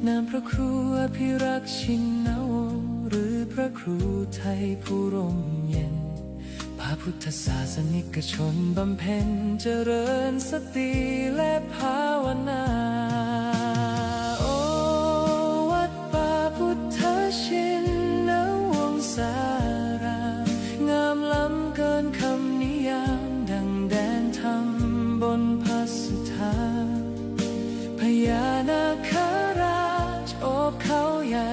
นามพระครูอภิรักษ์ชินวงศ์หรือพระครูไทยผู้ร่มเย็นพระพุทธศาสนิกชนบำเพ็ญเจริญสติและภาวนาโอวัดป่าพุทธชินวงศารามงามล้ำเกินคำนิยามดังแดนธรรมบนพระสุธาพญานาคราชโอบเขาใหญ่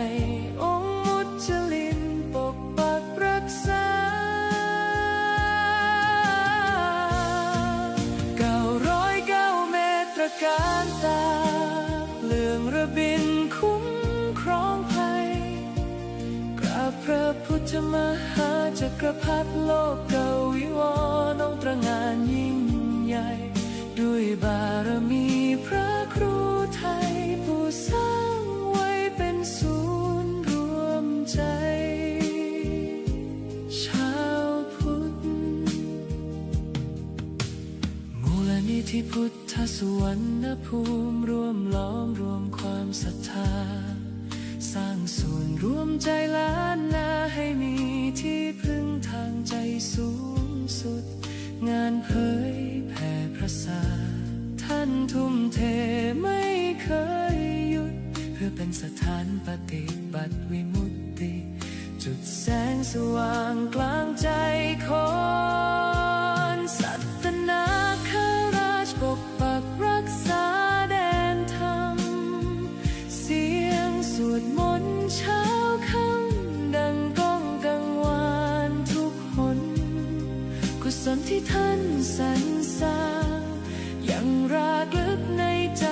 องค์มุจลินปกปักรักษา909 เมตรการตาเลื่องระบินคุ้มครองภัยกราบพระพุทธมหาจักรพรรดิโลกเกวิวรณ์องค์ตระหง่านยิ่งใหญ่ด้วยบารมีพระครูไทยผู้สร้างไว้เป็นศูนย์รวมใจชาวพุทธมูลนิธิพุทธสุวรรณภูมิรวมล้อมรวมความศรัทธาสร้างศูนย์รวมใจล้านนาให้มีที่พึ่งทางใจสูงสุดงานเผยแผ่พระศาสนาท่านทุ่มเทไม่เคยหยุดเพื่อเป็นสถานปฏิบัติวิมุตติจุดแสงสว่างกลางใจคนสัตนาคราชปกปักรักษาแดนธรรมเสียงสวดมนต์เช้าค่ำดังก้องกังวานทุกหนกุศลที่ท่านสรรสร้างยังรากลึกในใจ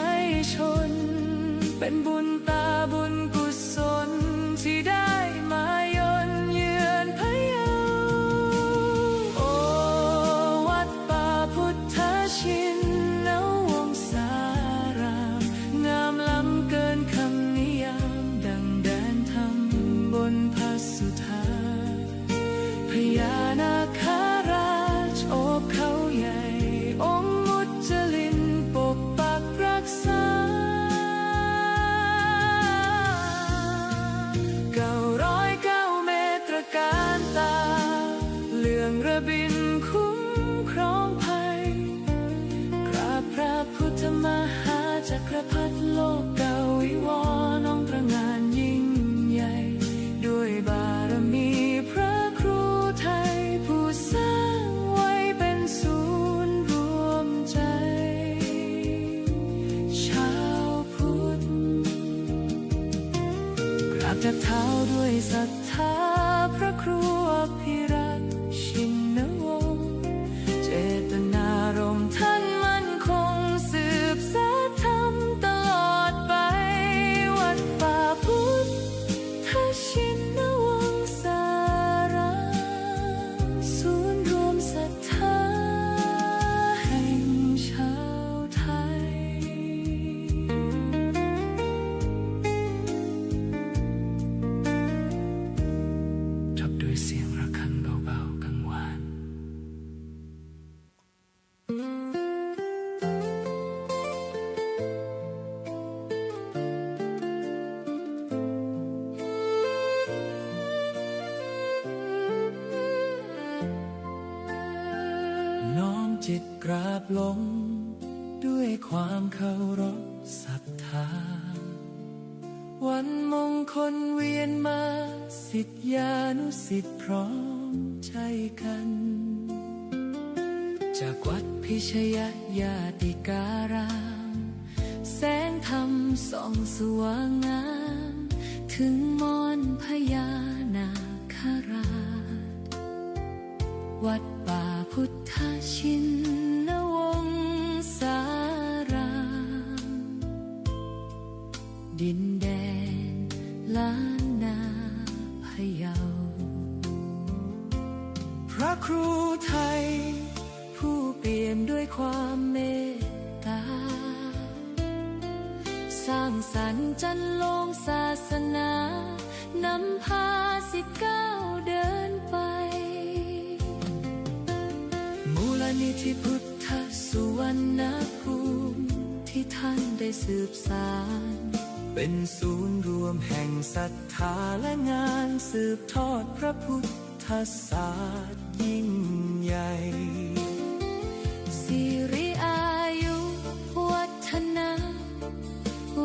ชนเป็นบุญตาบุญกุศลที่ได้มาย่นเยือนพะเยาโอวัดป่าพุทธชินวงศารามงามล้ำเกินคำนิยามดังแดนธรรมบนพระสุธาพญานาคราชโอบเขาใหญ่องค์มุจลินปกปักรักษา909 เมตรการตาเลื่องระบินคุ้มครองภัยกราบพระพุทธมหาจักรพรรดิโลกเกวิวรณ์องค์ตระหง่านยิ่งใหญ่ด้วยบารมีพระครูไทยผู้สร้างไว้เป็นศูนย์รวมใจชาวพุทธกราบจากเท้าด้วยศรัทธาพระครูอภิรักษ์ชินวงศ์เจตนารมณ์ท่านมั่นคงสืบสานธรรมตลอดไปวัดป่าพุทธชินวงศารามศูนย์รวมศรัทธาแห่งชาวไทยทับด้วยเสียงระฆังเบาๆกังวาน น้อมจิตกราบลงด้วยความเคารพศรัทธาวันมงคลเวียนมาศิษยานุศิษย์พร้อมใจกัน จากวัดพิชยญาติการามแสงธรรมส่องสว่างงามถึงมอนพญานาคราชวัดป่าพุทธชินวงศารามดินแดนล้านนาพะเยาพระครูไทยผู้เปี่ยมด้วยความเมตตาสร้างสรรค์จันโลงศาสนานำพาศิษย์ก้าวเดินไปมูลนิธิพุทธสุวรรณภูมิที่ท่านได้สืบสาน เป็นศูนย์รวมแห่งศรัทธาและงานสืบทอดพระพุทธศาสตร์ยิ่งใหญ่สิริอายุวัฒนะ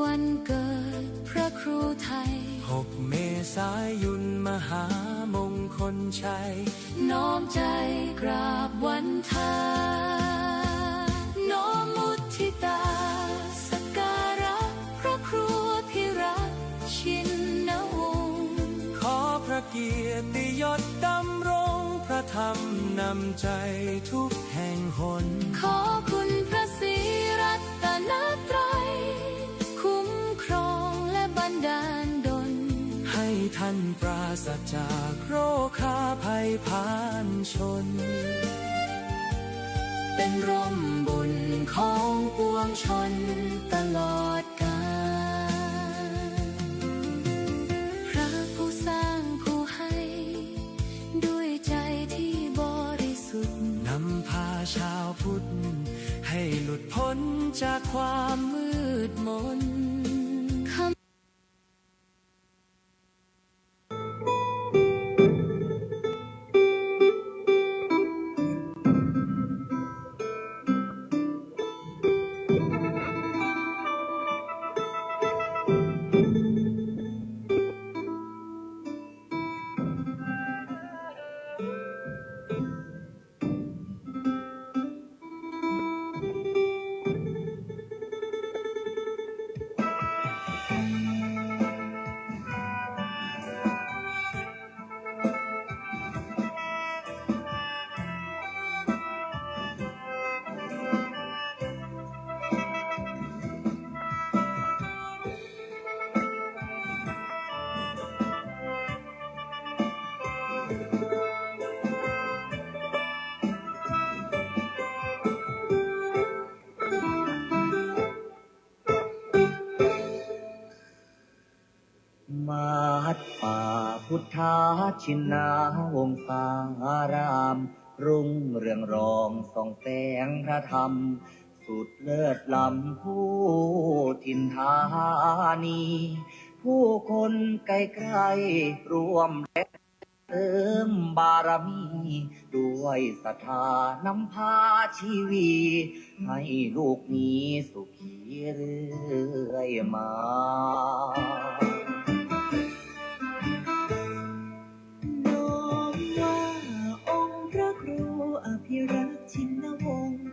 วันเกิดพระครูไทย6 เมษายนมหามงคลชัยน้อมใจกราบวันทาน้อมมุทิตาสักการะพระครูพิรักษ์ชินวงศ์ขอพระเกียรติยศดำรงพระธรรมนำใจทุกแห่งหนขอคุณพระศรีรัตนตรัยคุ้มครองและบันดาลดลให้ท่านปราศจากโรคาภัยพานชนเป็นร่มบุญของปวงชนตลอดกาลพระผู้สร้างผู้ให้ด้วยใจที่บริสุทธิ์นำพาชาวพุทธให้หลุดพ้นจากความมืดมนวัดป่าพุทธาชินาวงศารามรุ่งเรืองรองส่องแสงพระธรรมสุดเลิศล้ำผู้ถิ่นธานีผู้คนไกลๆรวมและเติมบารมีด้วยศรัทธานำพาชีวีให้ลูกนี้สุขีเรื่อยมาชินวงศ์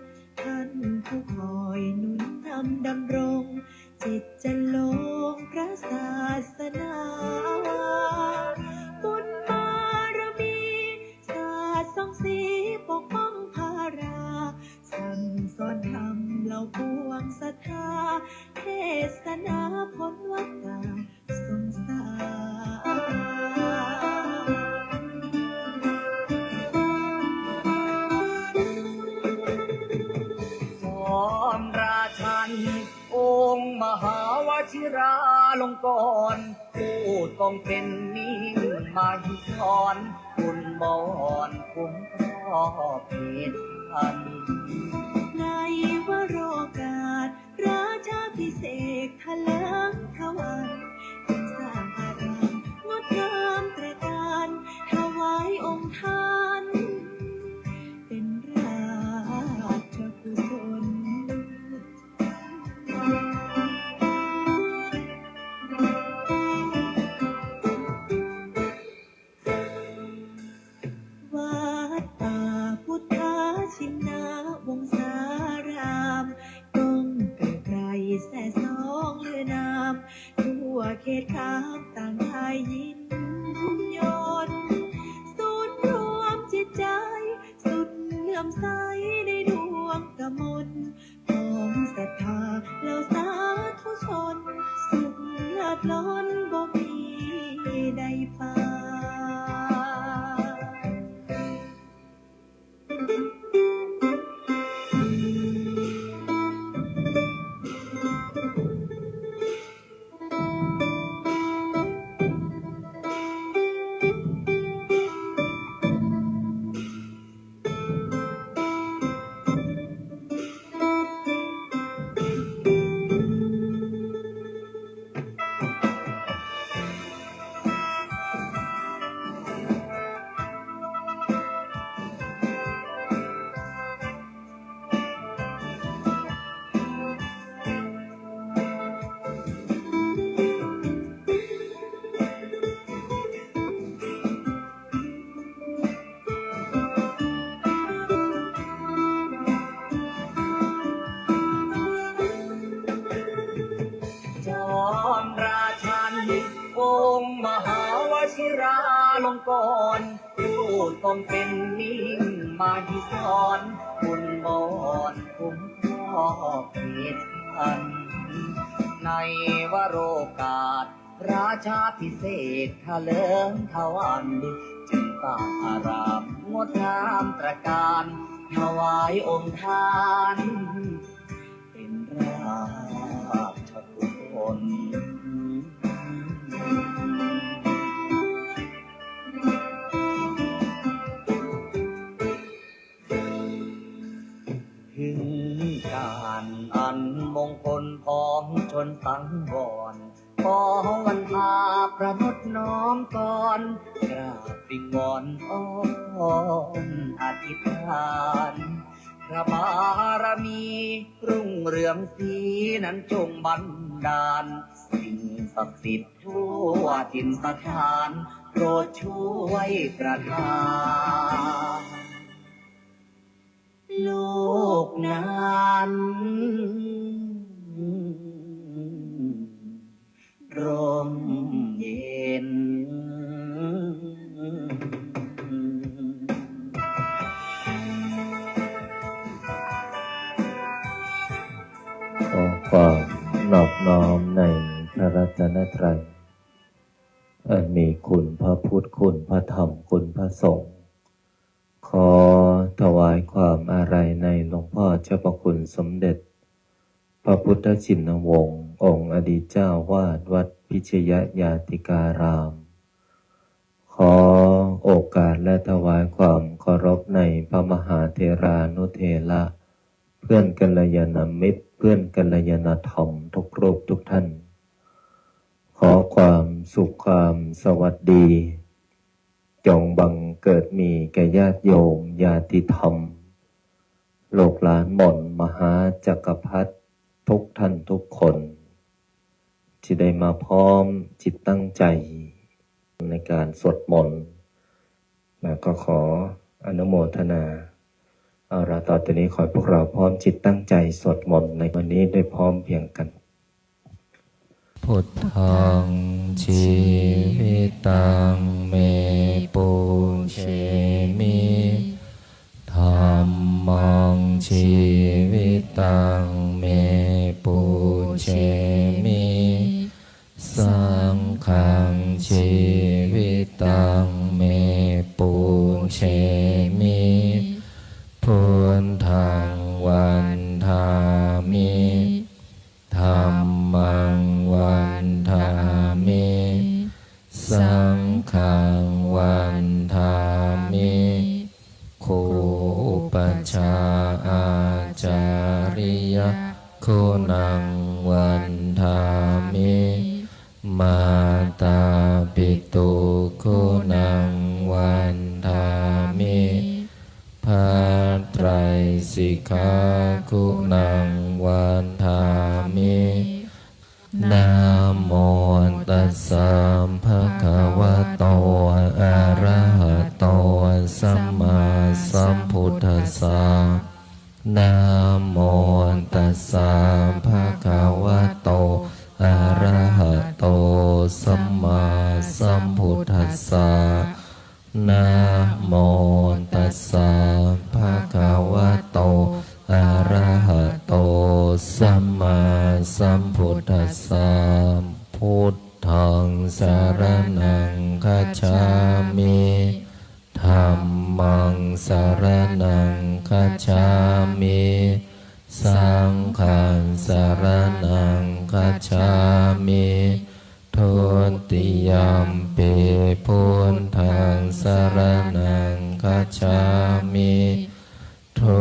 ท่านผู้คอยหนุนนำดำรงจิตจะลงพระศาสนาบุญบารมีศาสตร์ส่องสีปกป้องภาราสั่งสอนธรรมเหล่าปวงศรัทธาเทศนาพ้นวัฏฏะสงสารองค์มหาวชิราลงกรณ์ผู้ทรงเป็นมิ่งมาหิสรคุณบอนคุ้มครอบเพศพันในวโรกาสราชาพิเศษทะเลิงทวันสร้างอารามงดงามตระการถวายองค์ท่านเป็นราชกุศลชินาวงศารามกงไกลแส่สองเลือนามทั่วเขตขามต่างไทยยินยนศูนย์รวมจิตใจสุดเลื่อมใสในดวงกมลของศรัทธาเหล่าสาธุชนสุขเลิศล้นบ่มีใดปา ลงกรณ์ผู้ทรงเป็นมิ่งมาที่สอนบุญบอนคุ้มครองเขตพัน ในวโรกาสราชาพิเศษทะเลิงทวันจึงสร้างอารามงดงามตระการถวายองค์ทานเป็นราชกุศลถึงการอันมงคลของชนสังวรขอวันพาประนุษน้อมก่อนกราบวิงวอนอ้อนอธิษฐานพระบารมีรุ่งเรืองสีนั้นจงบันดาลสิ่งศักดิ์สิทธิ์ทั่วถิ่นสถานโปรดช่วยประทานลูกนั้นร่มเย็นขอความนอบน้อมในพระรัตนตรัยอันมีคุณพระพุทธคุณพระธรรมคุณพระสงฆ์ขอถวายความอาลัยในหลวงพ่อเจ้าพระคุณสมเด็จพระพุทธชินวงศ์องค์อดีตเจ้าวาดวัดพิชยญาติการาม ขอโอกาสและถวายความเคารพในพระมหาเถรานุเถระเพื่อนกัลยาณมิตรเพื่อนกัลยาณธรรมทุกรูปทุกท่านขอความสุขความสวัสดีจงบังเกิดมีแก่ญาติโยมญาติธรรมโลกหลานหม่นมหาจักรพรรดิทุกท่านทุกคนที่ได้มาพร้อมจิตตั้งใจในการสวดมนต์และก็ขออนุโมทนาเอาละต่อจากนี้ขอให้พวกเราพร้อมจิตตั้งใจสวดมนต์ในวันนี้ได้พร้อมเพรียงกันพุทธังชีวิตังเมปุเชมิธัมมังชีวิตังเมปุเชมิสังฆังชีวิตังเมปุเชมิพุทธังวันทามิธัมมังวันทามิสังฆังวันทามิคูปัชฌาอาจาริยคุณังวันทามิมาตาปิตุคุณังวันทามิภัตไตรสิกขาคุณังวันทามินะโมตัสสะภะคะวะโตอะระหะโตสัมมาสัมพุทธัสสะนะโมตัสสะภะคะวะโตอะระหะโตสัมมาสัมพุทธัสสะนะโมตัสสะภะคะวะโตอะระหะโตสัมมาสัมพุทธัสสะพุทธังสรณังคัจฉามิธัมมังสรณังคัจฉามิสังฆังสรณังคัจฉามิทุติยมปิพุทธังสรณังคัจฉามิทุ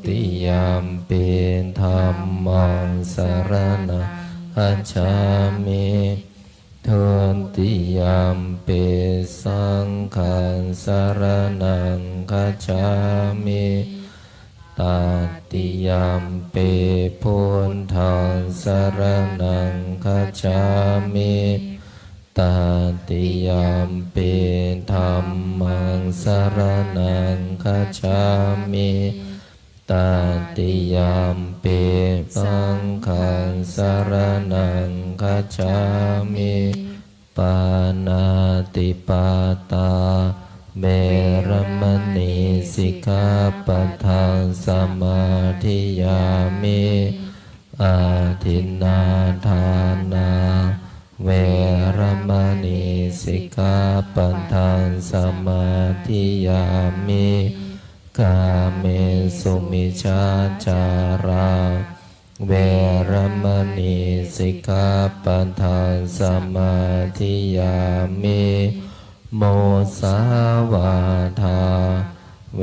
ติยมปิธัมมังสรณังคัจฉามิทุติยมปิสังฆังสรณังคัจฉามิตติยมปิพุทธังสรณังคัจฉามิตติยมปิธัมมังสรณังคัจฉามิตติยมปิสังฆังสรณังคัจฉามิต ปานาติปาตาเวรมณีสิกขาปะทังสมาธิยามิอาทินนาทานาเวรมณีสิกขาปะทังสมาธิยามิกาเมสุมิชฌาจาราเวรมณีสิกขาปะทังสมาธิยามิโมสาวาทาเว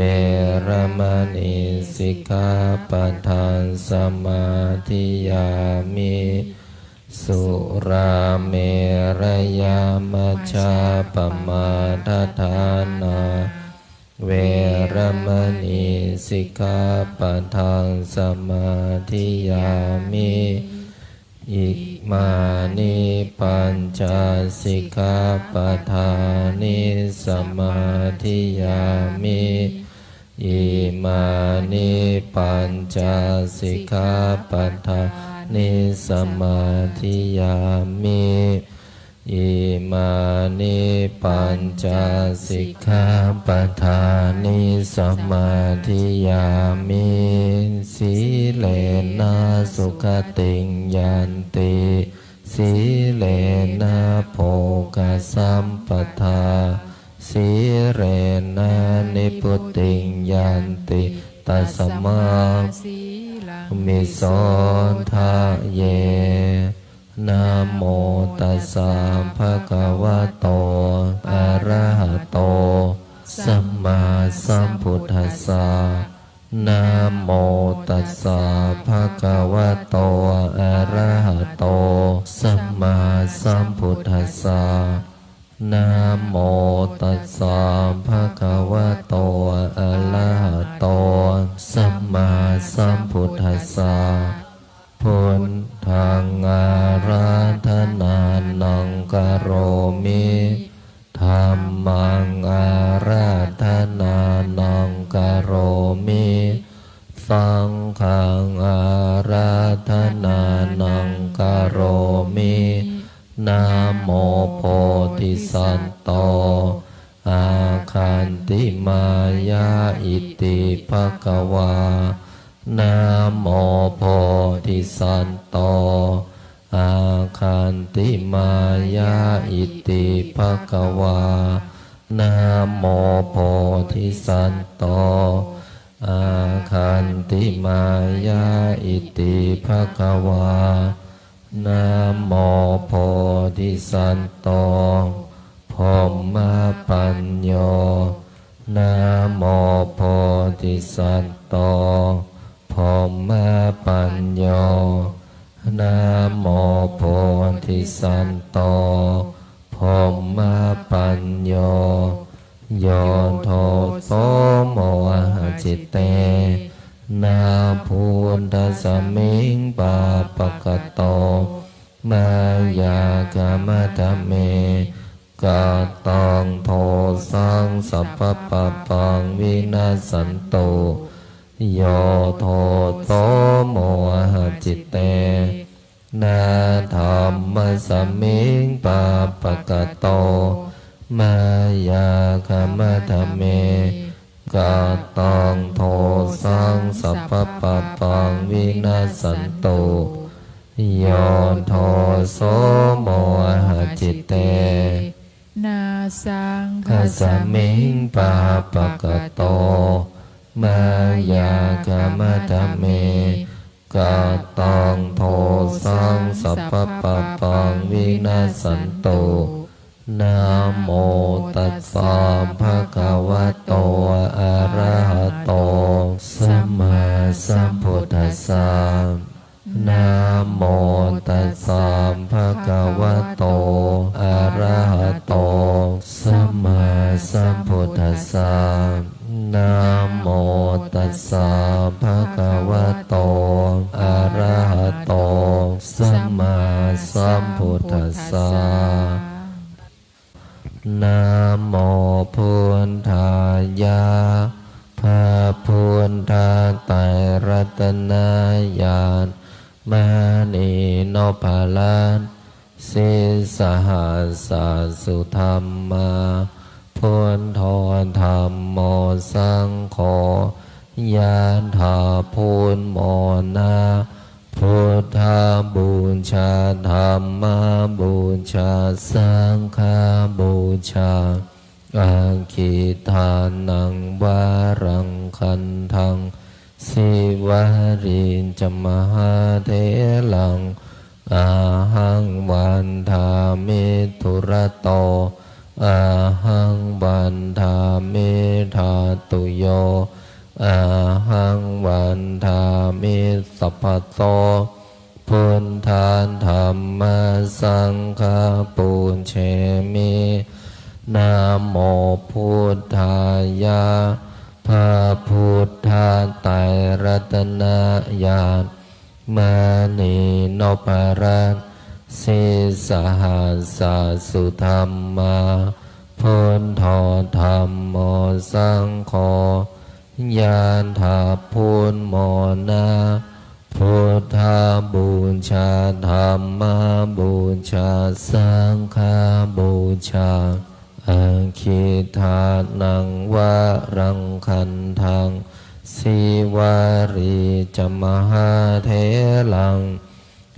รมณีสิกขาปะทังสมาธิยามิสุราเมรยามัชฌาปมาทฐานาเวรมณีสิกขาปะทังสมาธิยามิอิมานิปัญจสิกขาปะทานิสมาธิยามิอิมานิปัญจสิกขาปะทานิสมาธิยามิอิมานิปัญจสิกขาปะทานิสมาธิยามิสีเลนะสุขติงยันติสีเลนะโภคสัมปทาสีเรนะนิพุติงยันติตัสมามิโสทะเยนะโมตัสสะภะคะวะโตอะระหะโตสัมมาสัมพุทธัสสะนะโมตัสสะภะคะวะโตอะระหะโตสัมมาสัมพุทธัสสะนะโมตัสสะภะคะวะโตอะระหะโตสัมมาสัมพุทธัสสะพุทธังอาราธนานังกโรมิธัมมังอาราธนานังกโรมิสังฆังอาราธนานังกโรมินะโมโพธิสัตโตอาคันติมายาอิติภควานะโมโพธิสัตโตอาคันติมายาอิติภควานะโมโพธิสัตโตอาคันติมายาอิติภควานะโมโพธิสัตโตพรหมปัญโยนะโมโพธิสัตโตพรหมปัญโยนะโมโพธิสัตโตพรหมปัญโยโยโทโตโมหะจิตเตนาภูตสมิงปาปะกะโตมายากามะทะเมกะตังโทสังสัพพะปะปังวินาสันโตโยโทโตโมหะจิตเตนาธัมมะสมิงปาปะกะโตมายากามะทะเมกะตังโทสังสัพพะปะปังวินาสันโตโยโทโสโมหะจิตเตนาสังฆ สมิงปาปะกะโตมายากามะทะเมกะตังโทสังสัพพะปะปังวินาสันโตนะโมตัสสะภะคะวะโตอะระหะโตสัมมาสัมพุทธัสสะนะโมตัสสะภะคะวะโตอะระหะโตสัมมาสัมพุทธัสสะนะโมตัสสะภะคะวะโตอะระหะโตสัมมาสัมพุทธัสสะนะโมพุทธายะพระพุทธไตรรัตนญาณมณีโนภาลัน สิสหัสสะสุธรรมาพุทโธธัมโมสังโฆยะถาพุทโมนาพุทธาบูชาธัมมาบูชาสังฆาบูชาอาคิทานังวารังคันทังสิวารินจมหาเถลังอาหังวันทามิทุระโตอาหังวันทามิธาตุโยอาหังวันทามิสัพพโตพุทธานธรรมสังฆาปุญเชมินะโมพุทธายะพระพุทธไตรรัตนญาณมานีโนปรัตสิสหัสสะสุธรรมาพุทโธธัมโมสังโฆยะถาพุทโมนาพุทธาบูชาธัมมาบูชาสังฆาบูชาอาคิทานังวารังคันทังสิวาริจมหาเถลัง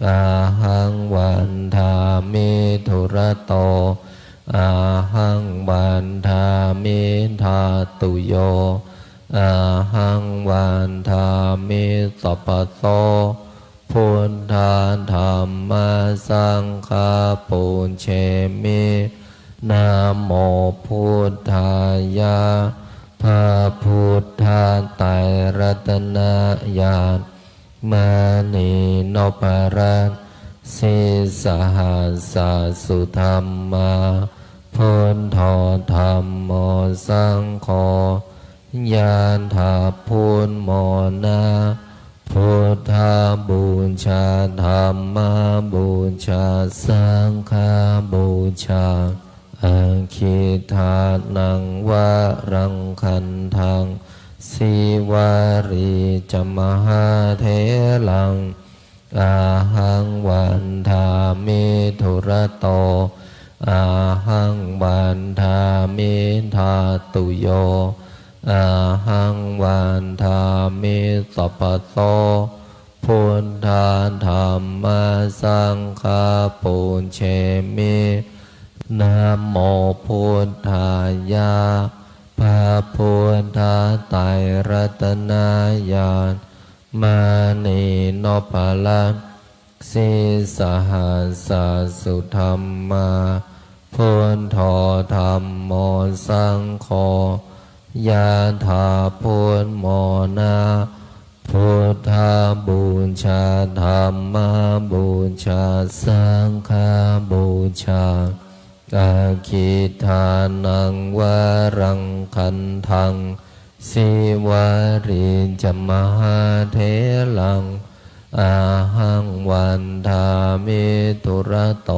อาหังวันทามิทุระโตอาหังวันทามิธาตุโยอาหังวันทามิสัพพโตพุทธานธรรมสังฆาปุญเชมินะโมพุทธายะพระพุทธไตรรัตนญาณมานีโนปรัตสิสหัสสะสุธรรมาพุทโธธัมโมสังโฆยะถาพุทโมนาพุทธาบูชาธัมมาบูชาสังฆาบูชาอาคิทานังวารังคันทังสิวาริจมหาเถลังอาหังวันทามิทุระโตอาหังวันทามิธาตุโยอาหังวันทามิสัพพโตพุทธานธรรมสังฆาปุญเชมินะโมพุทธายะพระพุทธไตรรัตนญาณมานีโนปรัตสิสหัสสะสุธรรมาพุทโธธัมโมสังโฆยะถาพุทโมนาพุทธาบูชาธัมมาบูชาสังฆาบูชาอาคิทานังวารังคันทังสิวาริจมหาเถลังอาหังวันทามิทุระโต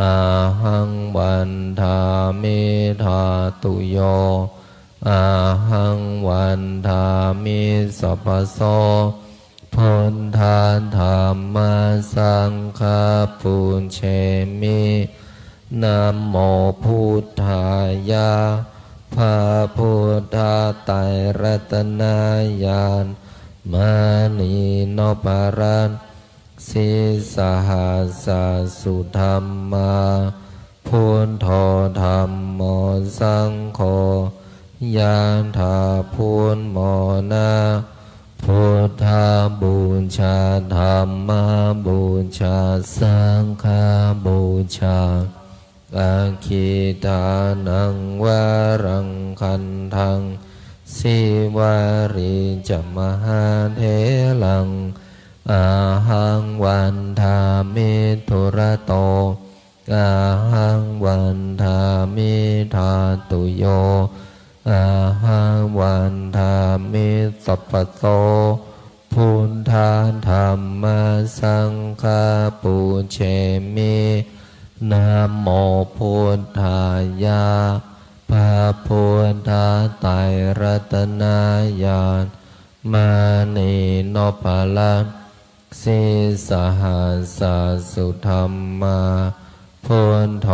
อาหังวันทามิธาตุโยอาหังวันทามิสัพพโสพุทธานธรรมสังฆาปุญเชมินะโมพุทธายะพระพุทธไตรรัตนญาณมานีโนปรัตสิสหัสสะสุธรรมาพุทโธธัมโมสังโฆยะถาพุทโมนาพุทธาบูชาธัมมาบูชาสังฆาบูชาอาคิทานังวารังคันทังสิวาริจมหาเถลังอาหังวันทามิทุระโตอาหังวันทามิธาตุโยอาหังวันทามิสัพพโตพุทธานธรรมสังฆาปุญเชมินะโมพุทธายะพระพุทธไตรรัตนญาณมานีโนปรัต สิสหัสสุธรรมาพุทโธ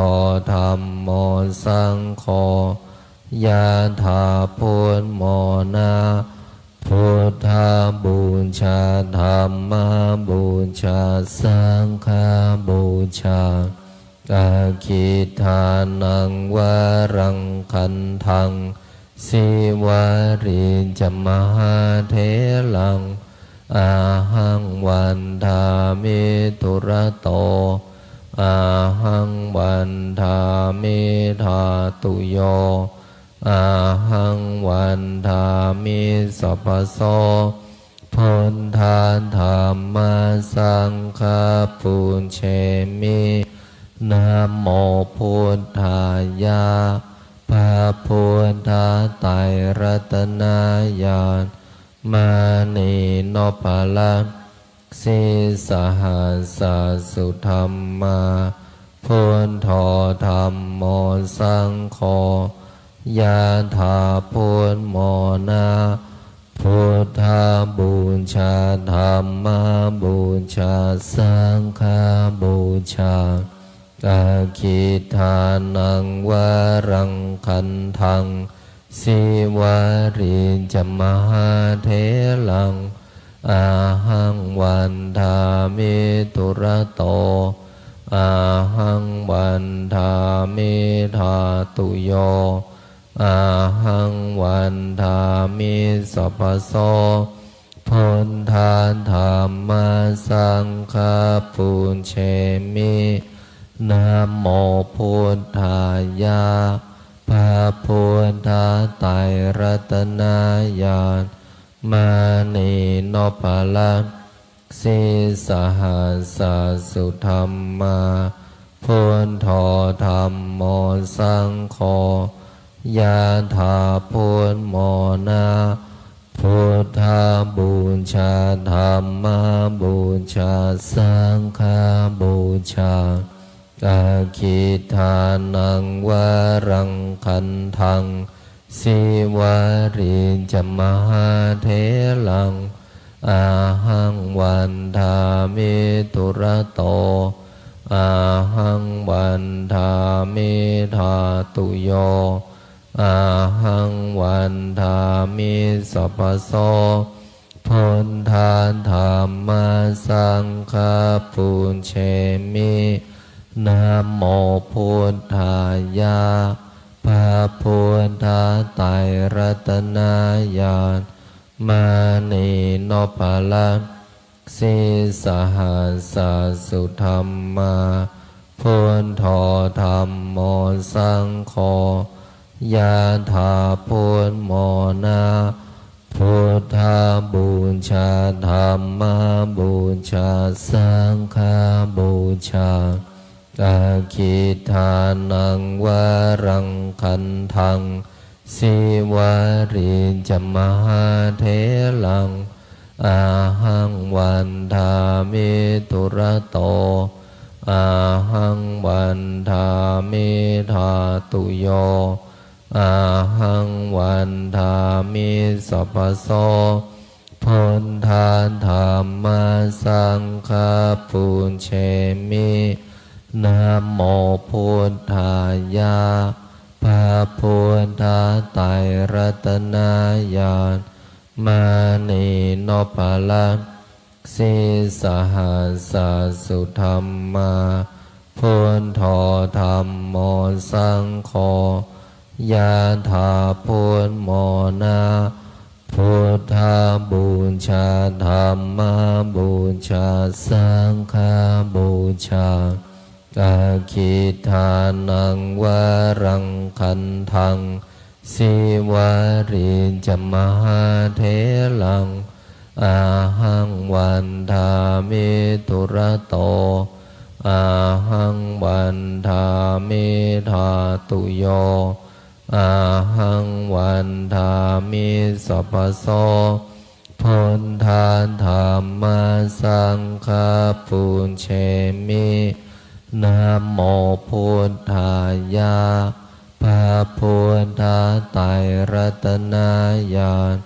ธัมโมสังโฆยะถาพุทโมนาพุทธบูชาธัมมาบูชาสังฆบูชาอาคิทานังวรังคันทังสิวาริจมหาเถลังอาหังวันทามิตุระโตอาหังวันทามิธาตุโยอาหังวันทามิสัพพโสพุทธาธัมมาสังฆาปุญเชมินะโมพุทธายะพระพุทธไตรรัตนญาณมานีโนภลังสิสหัสสุธรรมาพุทโธธัมโมสังโฆยะถาพุทโมนาพุทธบูชาธัมมาบูชาสังฆบูชาอาคิทานังวรังคันทังสิวาริจมหาเถลังอาหังวันทามิตุระโตอาหังวันทามิธาตุโยอาหังวันทามิสัพพโสพุทธาธัมมาสังฆาปุญเชมินะโมพุทธายะพระพุทธไตรรัตนญาณมานีโนภลังสิสหัสสุธรรมาพุทโธธัมโมสังโฆยะถาพุทโมนาพุทธบูชาธัมมาบูชาสังฆบูชาอาคิทานังวรังคันทังสิวาริจมหาเถลังอาหังวันทามิตุระโตอาหังวันทามิธาตุโยอาหังวันทามิสัพพโสพุทธาธัมมาสังฆาปุญเชมินะโมพุทธายะพระพุทธไตรรัตนญาณมานีโนภลังสิสหัสสุธรรมาพุทโธธัมโมสังโฆยะถาพุทโมนาพุทธบูชาธัมมาบูชาสังฆบูชาอาคิทานังวรังคันทังสิวาริจมหาเถลังอาหังวันทามิตุระโตอาหังวันทามิธาตุโยอาหังวันทามิสัพพโสพุทธาธัมมาสังฆาปุญเชมินะโมพุทธายะพระพุทธไตรรัตนญาณมานีโนภลังสิสหัสสุธรรมาพุทโธธัมโมสังโฆยะถาพุทโมนาพุทธบูชาธัมมาบูชาสังฆบูชาอาคิทานังวรังคันทังสิวาริจมหาเถลังอาหังวันทามิตุระโตอาหังวันทามิธาตุโยอาหังวันทามิสัพพโสพุทธาธัมมาสังฆาปุญเชมินะโมพุทธายะพระพุทธไตรรัตนญาณ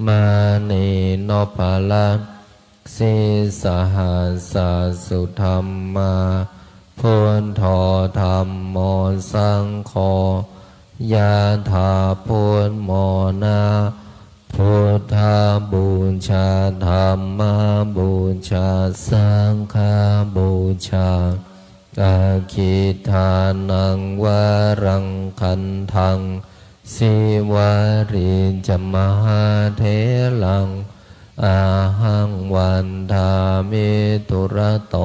มานีโนภลังสิสห สุธรรมาพุทโธธัมโมสังโฆยะถาพุทโมนาพุทธาบูชาธัมมาบูชาสังฆาบูชาอาคิทานังวารังคันทังสิวาริจมหาเถลังอาหังวันทามิตุระโต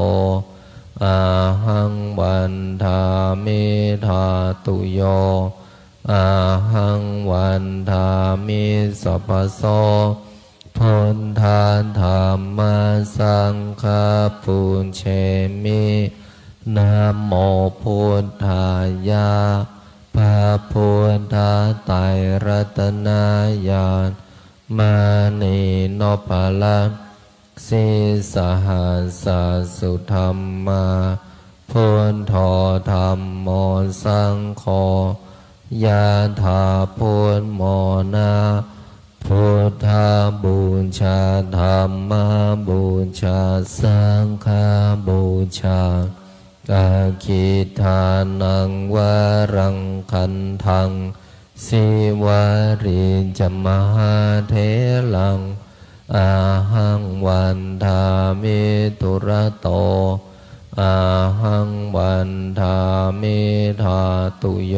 อาหังวันทามิธาตุโยอาหังวันทามิสัพพโสพุทธาธัมมาสังฆาปุญเชมินะโมพุทธายะพระพุทธไตรรัตนญาณมานีโนภลังสิสหัสสุธรรมาพุทโธธัมโมสังโฆยะถาพุทโมนาพุทธาบูชาธัมมาบูชาสังฆาบูชาอาคิทานังวารังคันทังสิวาริจมหาเถลังอาหังวันทามิตุระโตอาหังวันทามิธาตุโย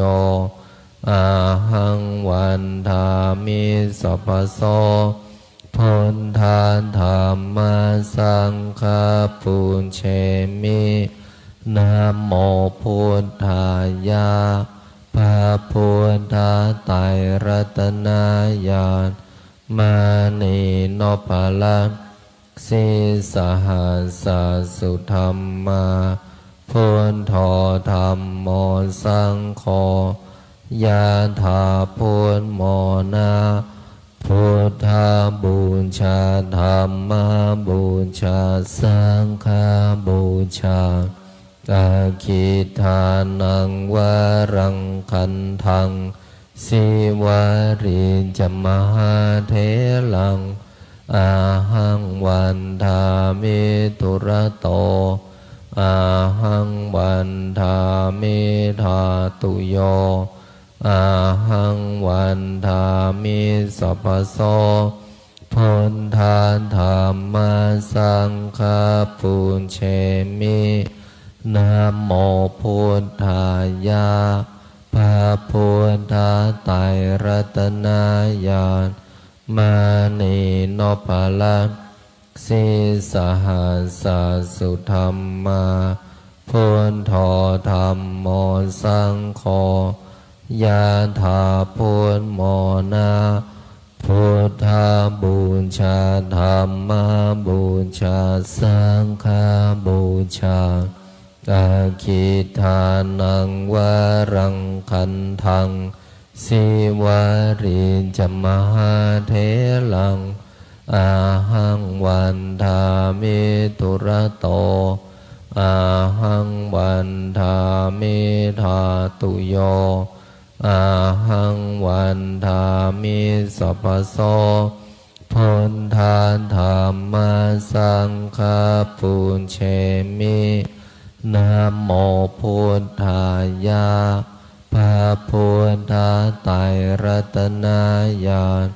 อาหังวันทามิสัพพโสพุทธาธัมมาสังฆาปุญเชมินะโมพุทธายะพระพุทธไตรรัตนญาณมานีโนภลังสิสหัสสุธรรมาพุทโธธัมโมสังโฆยะถาพุทโมนาพุทธาบูชาธัมมาบูชาสังฆาบูชาอาคิทานังวารังคันทังสิวาริจมหาเถลังอาหังวันทามิตุระโตอาหังวันทามิธาตุโยอาหังวันทามิสัพพโสพุทธาธัมมาสังฆาปุญเชมินะโมพุทธายะพระพุทธไตรรัตนญาณมานีโนภลังสิสหัสสุธรรมาพุทโธธัมโมสังโฆยะถาพุทโมนาพุทธาบูชาธัมมาบูชาสังฆาบูชาอาคิทานังวารังคันทังสิวาริจมหาเถลังอาหังวันทามิตุระโตอาหังวันทามิธาตุโยอาหังวันทามิสัพพโสพุทธาธัมมาสังฆาปุญเชมินะโมพุทธายะพระพุทธไตรรัตนญาณ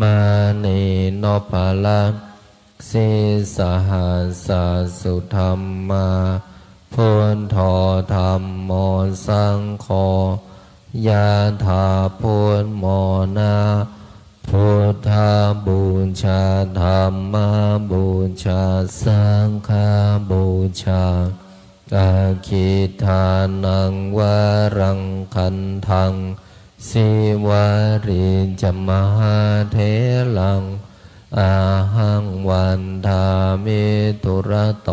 มานีโนภลังสิสหัสสุธรรมาพุทโธธัมโมสังโฆยะถาพุทโมนาพุทธาบูชาธัมมาบูชาสังฆาบูชาอาคิทานังวารังคันทังสิวาริจมหาเถลังอาหังวันทามิตุระโต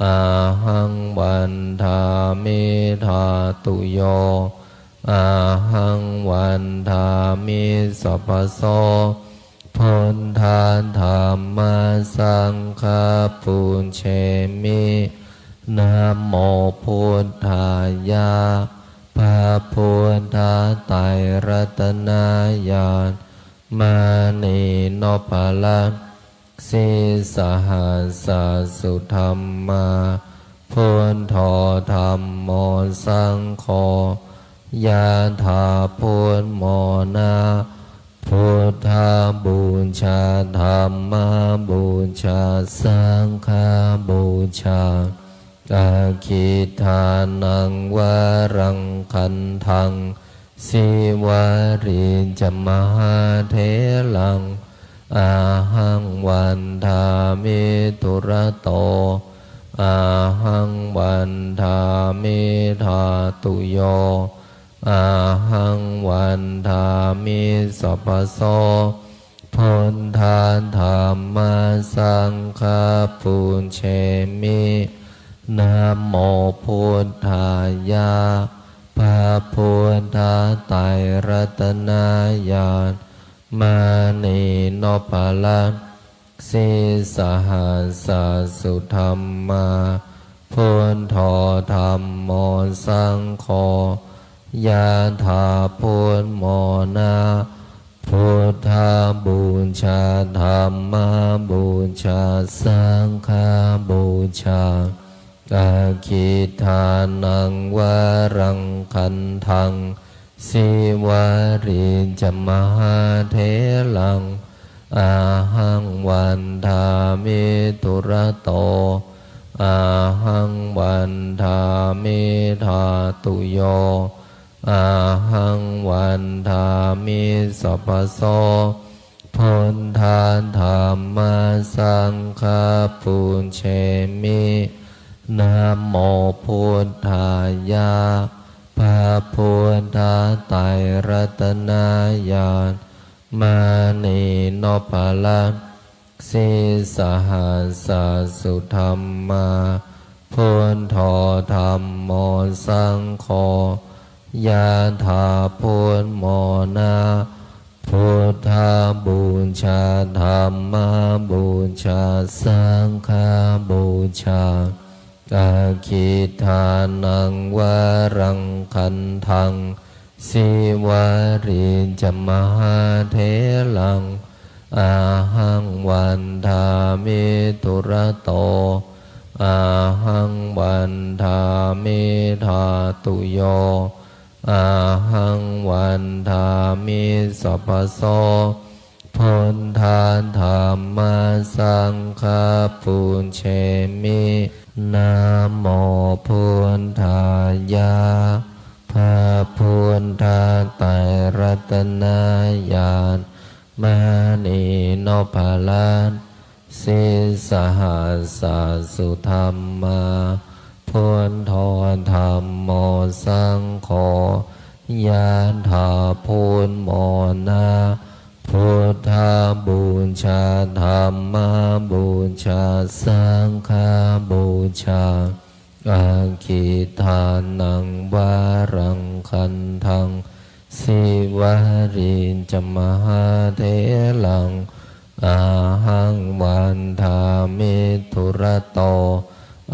อาหังวันทามิธาตุโยอาหังวันทามิสัพพโสพุทธาธัมมาสังฆาปุญเชมินะโมพุทธายะพระพุทธไตรรัตนญาณมานีโนภลัง สิสหัสสุธรรมาพุทโธธัมโมสังโฆยะถาพุทโมนาพุทธาบูชาธัมมาบูชาสังฆาบูชาอาคิทานังวารังคันทังสิวาริจมหาเถลังอาหังวันทามิตุระโตอาหังวันทามิธาตุโยอาหังวันทามิสัพพโสพุทธาธัมมาสังฆาปุญเชมินะโมพุทธายะพระพุทธไตรรัตนญาณมานีโนปะละสิสหัสสุธรรมาพุทโธธัมโมสังโฆยะถาพุทโมนาพุทธาบูชาธัมมาบูชาสังฆาบูชาอาคิทานังวารังคันทังสิวาริจมหาเถลังอาหังวันทามิตุระโตอาหังวันทามิธาตุโยอาหังวันทามิสัพพโสพุทธาธัมมาสังฆาปุญเชมินะโมพุทธายะพระพุทธไตรรัตนญาณมานีโนปะละสิสหัสสุธรรมาพุทโธธัมโมสังโฆยะถาพุทโมนาพุทธาบูชาธัมมาบูชาสังฆาบูชาอาคิทานังวารังคันทังสิวาริจมหาเถลังอาหังวันทามิตุระโตอาหังวันทามิธาตุโยอาหังวันทามิสัพพโสพุทธาธัมมาสังฆาปุญเชมินะโมพุทธายะพระพุทธไตรรัตนญาณมานีโนปะละสิสหัสสุธรรมาพุทโธธัมโมสังโฆยะถาพุทโมนาพุทธาบูชาธัมมาบูชาสังฆาบูชาอาคิทานังวารังคันทังสิวาริจมหาเถลังอาหังวันทามิตุระโต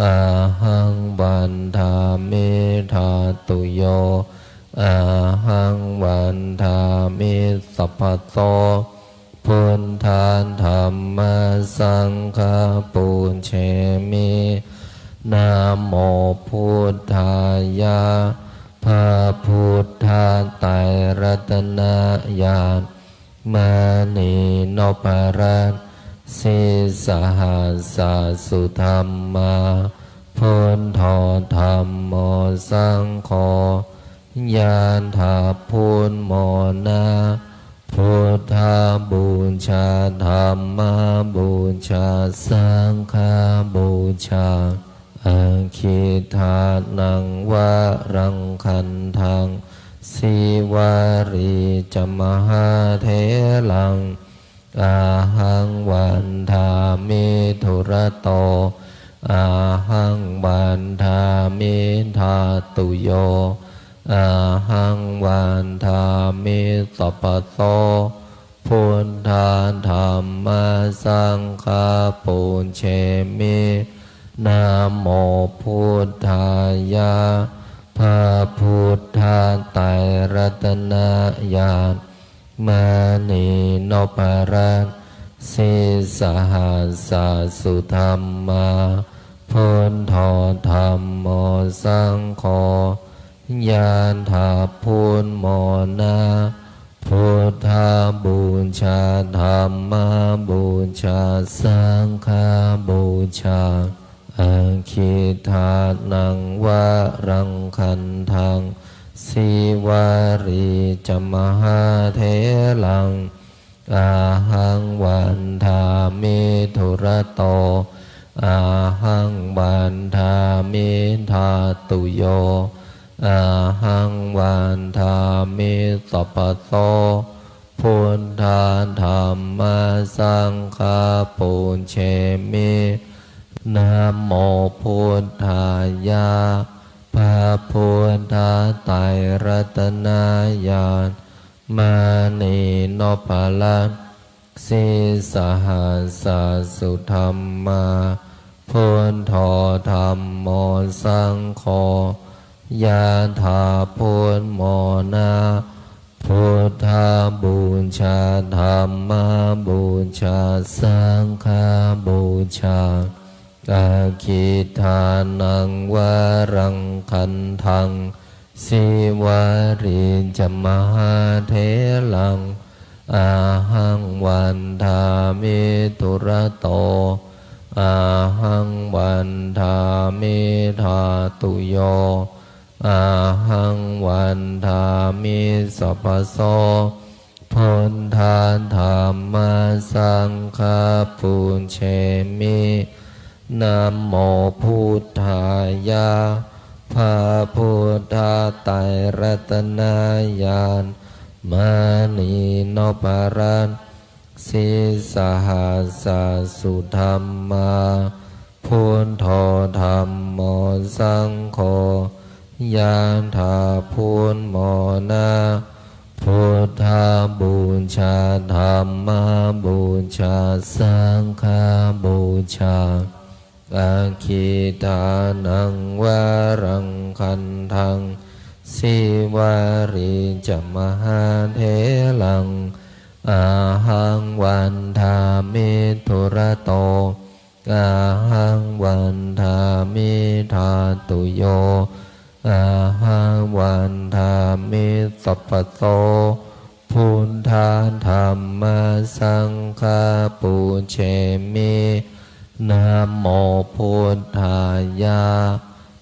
อาหังวันทามิธาตุโยอาหังวันทามิสัพพโสพุทธาธัมมาสังฆาปุญเชมินะโมพุทธายะพระพุทธไตรรัตนญาณมานีโนปะละสิสหัสสุธรรมาพุทโธธัมโมสังโฆยะถาพุทโมนาพุทธาบูชาธัมมาบูชาสังฆาบูชาอาคิทานังวารังคันทังสิวาริจมหาเถลังอาหังวันทามิตุระโตอาหังวันทามิธาตุโยอาหังวันทามิสัพพโสพุทธาธัมมาสังฆาปุญเชมินะโมพุทธายะพระพุทธไตรรัตนญาณมานีโนปะละ สิสหัสสะสุธรรมาพุทโธธัมโมสังโฆยานถาพุทโมนาพุทธาบูชาธัมมาบูชาสังฆาบูชาอาคิทานังวะรังคันทังสิวารีจมหาเถลังอาหังวันทามิธุระโตอาหังวันทามิธาตุโยอาหังวันทามิสัพพโสพุทธาธัมมาสังฆาปุญเชมินะโมพุทธายะพระพุทธไตรรัตนญาณมานีโนภลัสสิสหัสสะสุธรรมาพุทโธธัมโมสังโฆยะถาพุทโมนาพุทธาบูชาธัมมาบูชาสังฆาบูชาอาคิทานังวะรังคันทังสิวาริจมหาเถลังอาหังวันทามิธุระโตอาหังวันทามิธาตุโยอาหังวันทามิสัพพโสพุทธาธัมมาสังฆาปุญเชมินะโมพุทธายะพระพุทธไตรรัตนญาณมานีโนภรัสสิสหัสสะสุธรรมาพุทโธธัมโมสังโฆยานถาพุทโมนาพุทธาบูชาธัมมาบูชาสังฆาบูชาอาคิทานังวะรังคันทังสิวาริจมหาเถลังอาหังวันทามิธุระโตอาหังวันทามิธาตุโยอาหังวันทามิสัพพโสพุทธาธัมมาสังฆาปุญเชมินะโมพุทธายะ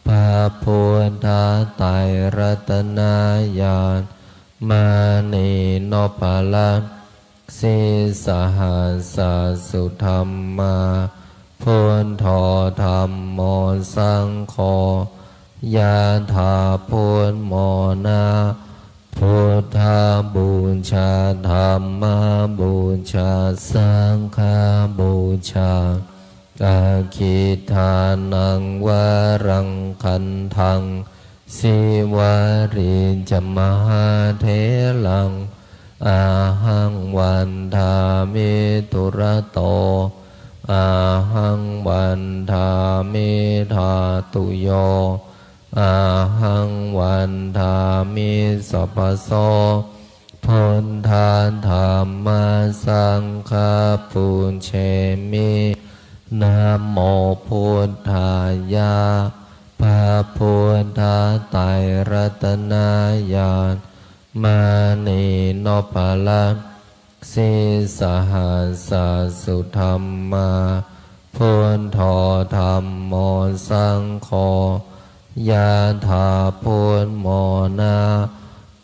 พระพุทธไตรรัตนญาณมานีโนภลัสสิสหัสสะสุธรรมาพุทโธธัมโมสังโฆยะถาพุทโมนาพุทธาบูชาธัมมาบูชาสังฆาบูชาอาคิทานังวะรังคันทังสิวาริจมหาเถลังอาหังวันทามิธุระโตอาหังวันทามิธาตุโยอาหังวันทามิสัพพโสพุทธาธัมมาสังฆาปุญเชมินะโมพุทธายะพระพุทธไตรรัตนญาณมานีโนภลัสสิสหัสสะสุธรรมาพุทโธธัมโมสังโฆยะถาพุทโมนา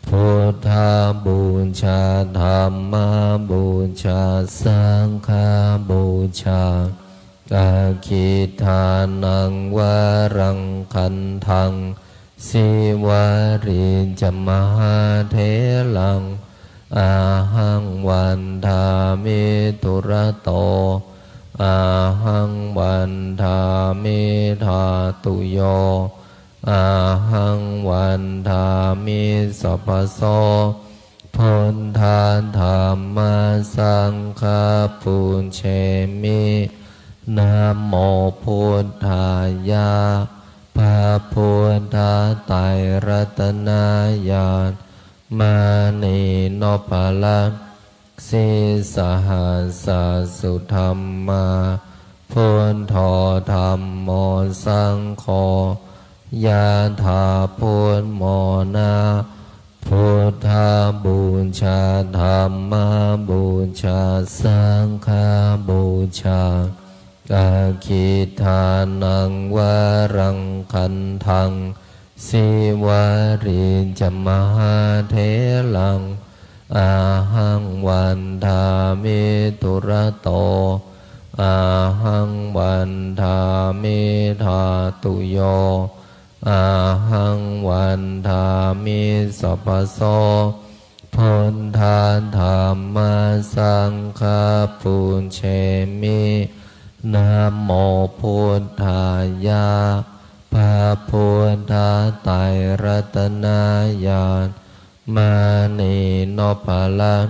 พุทธาบูชาธัมมาบูชาสังฆาบูชาอาคิทานังวะรังคันทังสิวาริจมหาเถลังอาหังวันทามิธุระโตอาหังวันทามิธาตุโยอาหังวันทามิสัพพโสพุทธาธัมมาสังฆาปุญเชมินะโมพุทธายะพระพุทธไตรรัตนญาณมานีโนภลัส สีสหัสสุธรรมาพุทโธธัมโมสังโฆยะถาพุทโมนาพุทธาบูชาธัมมาบูชาสังฆาบูชากาคิทานังวารังคันทังสิวาริจมหาเถลังอาหังวันทามิตุระโตอาหังวันทามิธาตุโยอาหังวันทามิสัพพโสพุทธาธัมมาสังฆาปุญเชมินะโมพุทธายะพระพุทธไตรรัตนญาณมานีโนภลัส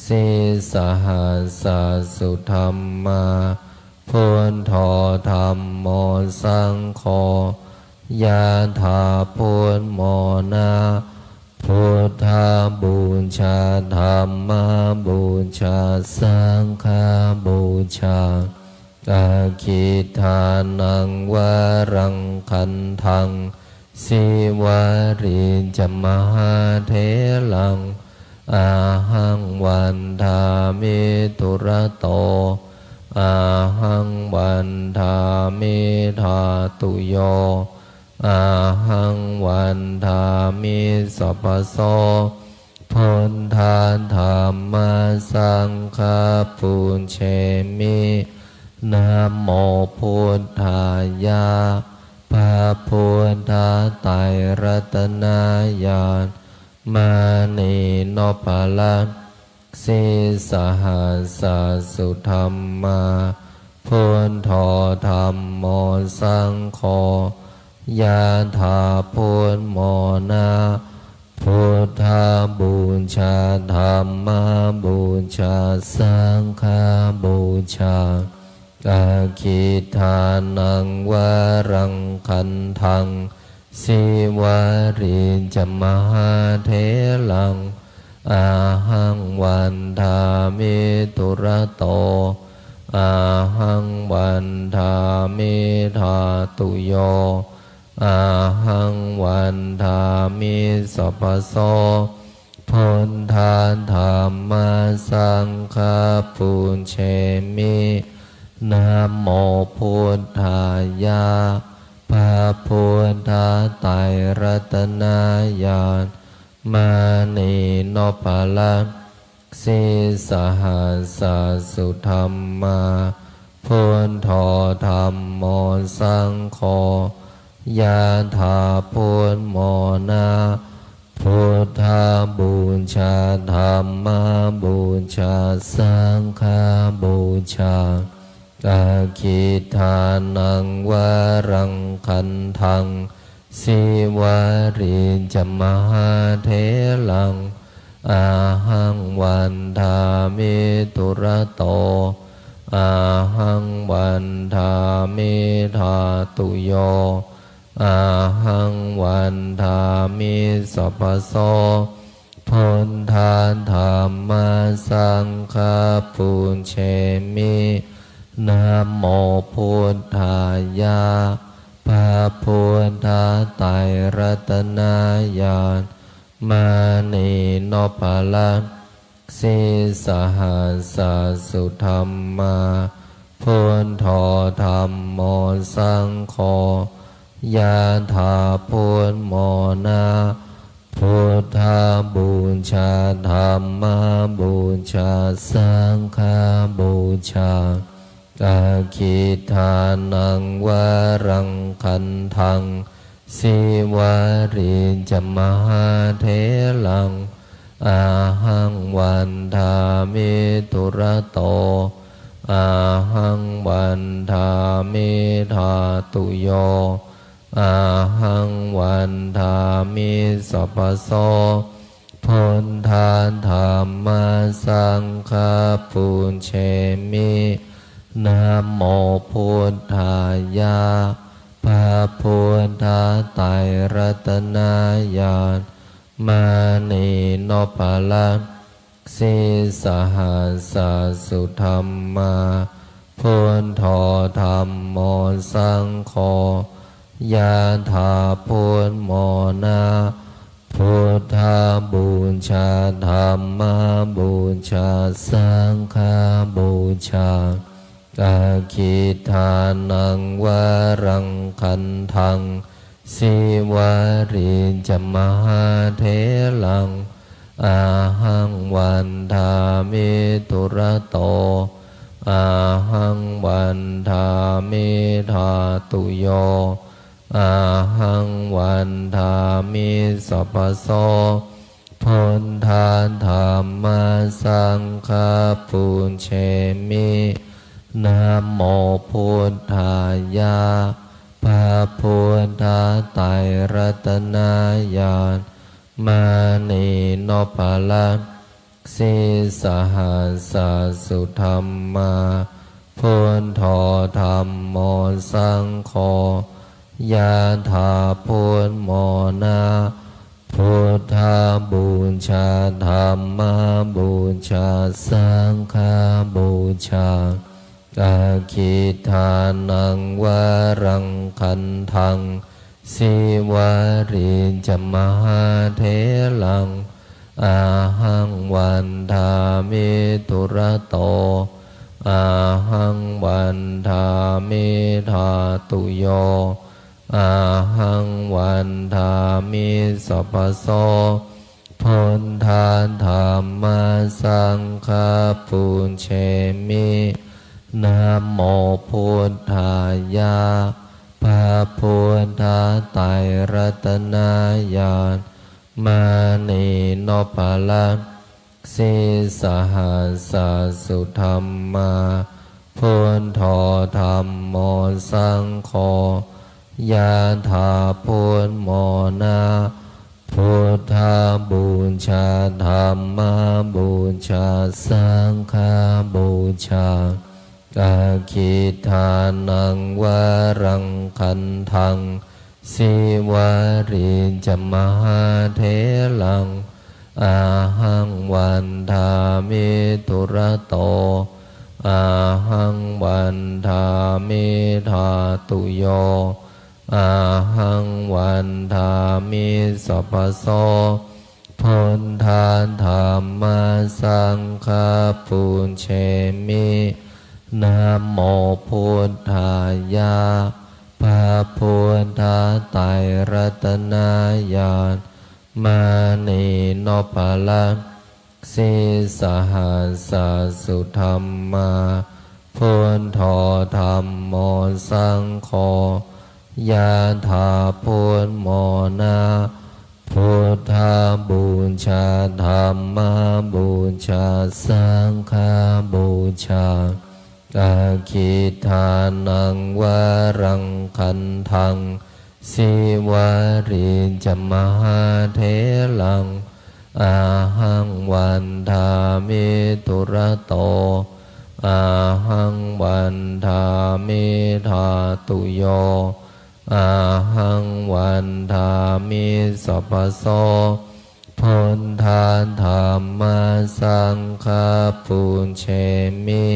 สีสหัสสุธรรมาพุทโธธัมโมสังโฆยะถาพุทโมนาพุทธาบูชาธัมมาบูชาสังฆาบูชากาคิทานังวารังคันทังสิวาริจมหาเถลังอาหังวันทามิตุระโตอาหังวันทามิธาตุโยอาหังวันทามิสัพพโสพุทธาธัมมาสังฆาปุญเชมินะโมพุทธายะพระพุทธไตรรัตนญาณมานีโนภลัสสีสหัสสุธรรมาพุทโธธัมโมสังโฆยะถาพุทโมนาพุทธาบูชาธัมมาบูชาสังฆาบูชากาคิทานังวารังคันทังสิวาริจมหาเถลังอาหังวันทามิตุระโตอาหังวันทามิธาตุโยอาหังวันทามิสัพพโสพุทธาธัมมาสังฆาปุญเชมินะโมพุทธายะพระพุทธไตรรัตนญาณมานีโนภลัสสีสหัสสุธรรมาพุทโธธัมโมสังโฆยะถาพุทโมนาพุทธาบูชาธัมมาบูชาสังฆาบูชากาคิทานังวารังคันทังสิวาริจมหาเถลังอาหังวันทามิตุระโตอาหังวันทามิธาตุโยอาหังวันทามิสัพพโสพุทธาธัมมาสังฆาปุญเชมินะโมพุทธายะพระพุทธไตรรัตนญาณมานีโนภลัสสีสหัสสุธรรมาพุทโธธัมโมสังโฆยะถาพุทโมนาพุทธาบูชาธัมมาบูชาสังฆาบูชากาคิทานังวารังคันทังสิวาริจมหาเถลังอาหังวันทามิตุระโตอาหังวันทามิธาตุโยอาหังวันทามิสัพพโสพุทธาธัมมาสังฆาปุญเชมินะโมพุทธายะพระพุทธไตรรัตนญาณมานีโนภลัส สิสหัสสุธรรมาพุทโธธัมโมสังโฆยะถาพุทโมนาพุทธาบูชาธัมมาบูชาสังฆาบูชาอาคิทานังวารังคันทังสิวาริจมหาเถลังอาหังวันทามิตุระโตอาหังวันทามิธาตุโยอาหังวันทามิสัพพโสพุทธาธัมมาสังฆาปุญเชมินะโมพุทธายะพระพุทธไตรรัตนญาณมานีโนภลังสิสหัสสุธรรมาพุทโธธัมโมสังโฆยะถาพุทโมนาพุทธาบูชาธัมมาบูชาสังฆาบูชาอาคิทานังวารังคันทังสิวาริจมหาเถลังอาหังวันทามิตุระโตอาหังวันทามิธาตุโยอาหังวันทามิสัพพโสพุทธาธัมมาสังฆาปุญเชมินะโมพุทธายะพระพุทธไตรรัตนญาณมานีโนภลังสิสหัสสุธรรมาพุทโธธัมโมสังโฆยะถาพุทโมนาพุทธาบูชาธัมมาบูชาสังฆาบูชาอาคิทานังวารังคันทังสิวาริจมหาเถลังอาหังวันทามิตุระโตอาหังวันทามิธาตุโยอาหังวันทามิสัพพโสพุทธาธัมมาสังฆาปุญเชมินะโมพุทธายะพระพุทธไตรรัตนญาณมานีโนภลังสิสหัสสุธรรมาพุทโธธัมโมสังโฆยะถาพุทโมนาพุทธาบูชาธัมมาบูชาสังฆาบูชาอาคิทานังวารังคันทังสิวาริจมหาเถลังอาหังวันทามิตุระโตอาหังวันทามิธาตุโยอาหังวันทามิสัพพโสพุทธาธัมมาสังฆาปุญเชมิ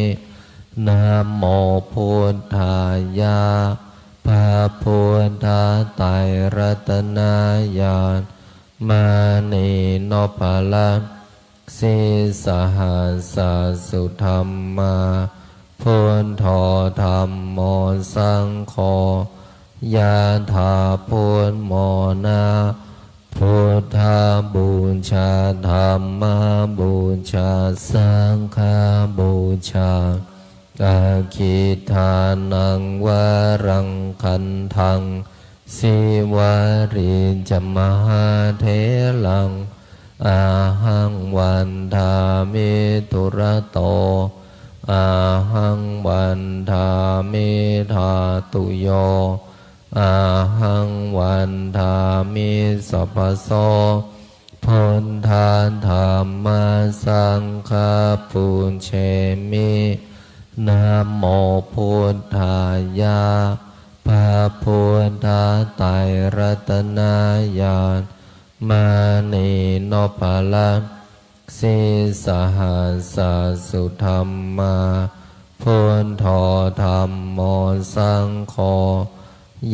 นะโมพุทธายะพระพุทธไตรรัตนญาณมานีโนภลังสิสหัสสุธรรมาพุทโธธัมโมสังโฆยะถาพุทโมนาพุทธาบูชาธัมมาบูชาสังฆาบูชาอาคิทานังวารังคันทังสิวาริจมหาเถลังอาหังวันทามิตุระโตอาหังวันทามิธาตุโยอาหังวันทามิสัพพโสพุทธาธัมมาสังฆาปุญเชมินะโมพุทธายะพระพุทธไตรรัตนญาณมานีโนภลัง สีสหัสสุธรรมาพุทโธธัมโมสังโฆ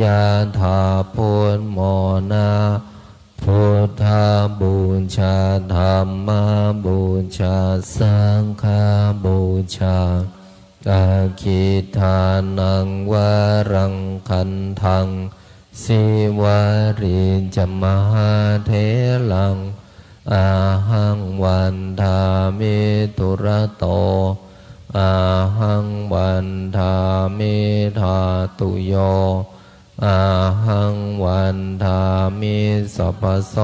ยะถาพุทโมนาพุทธบูชาธัมมาบูชาสังฆบูชาอาคิทานังวารังคันทังสิวาริจมหาเถลังอาหังวันทามิตุระโตอาหังวันทามิธาตุโยอาหังวันทามิสัพพโส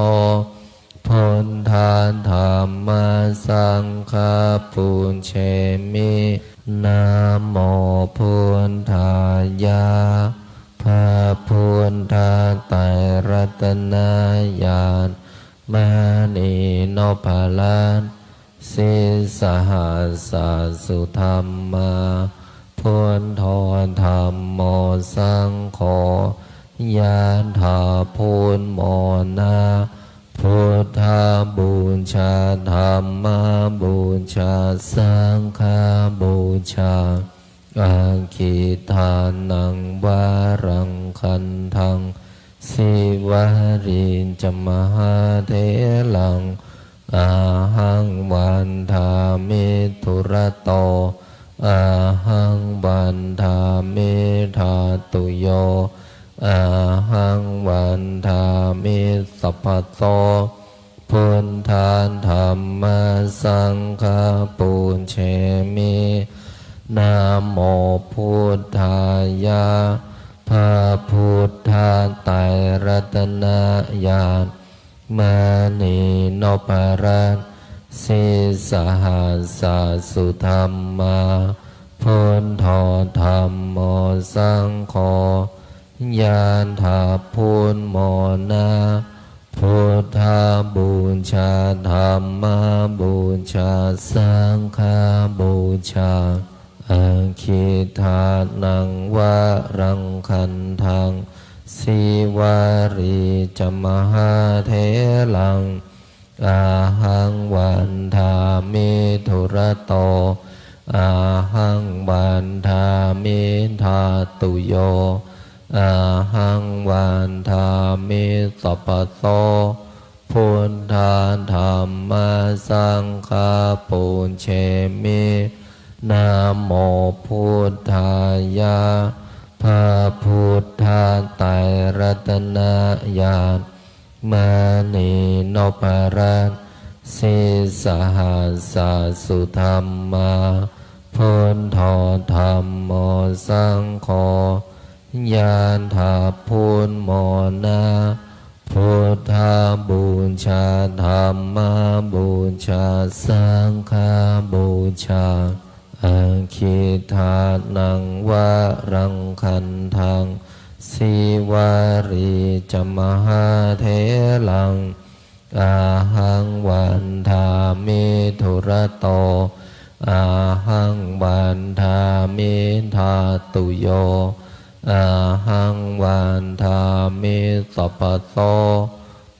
พุทธาธัมมาสังฆาปุญเชมินะโมพุทธายะพระพุทธไตรรัตนญาณมณีโนภาลันสิสหัสสุธรรมาพุทโธธัมโมสังโฆยะถาพุทโมนาพุทธบูชาธัมมาบูชาสังฆบูชาอาคิทานังวารังคันทังสิวาริจมหาเถลังอาหังวันทามิตุระโตอาหังวันทามิธาตุโยอาหังวันทามิสัพพโสพุทธาธัมมาสังฆาปุญเชมินะโมพุทธายะพระพุทธไตรรัตนญาณมณีโนภาลันสิสหัสสุธรรมาพุทโธธัมโมสังโฆยะถาพุทโมนาพุทธบูชาธัมมาบูชาสังฆบูชาอาคิทานังวารังคันทังสิวาริจมหาเถลังอาหังวันทามิตุระโตอาหังวันทามิธาตุโยอาหังวันทามิสัพพโสพุทธาธัมมาสังฆาปุญเชมินะโมพุทธายะพระพุทธไตรรัตนญาณมณีโนภาลันสิสหัสสุธรรมาพุทโธธัมโมสังโฆยะถาพุทโมนาพุทธบูชาธัมมาบูชาสังฆบูชาอาคิทานังวารังคันทังสิวาริจมหาเถลังอาหังวันทามิตุระโตอาหังวันทามิธาตุโยอาหังวันทามิสัพพโส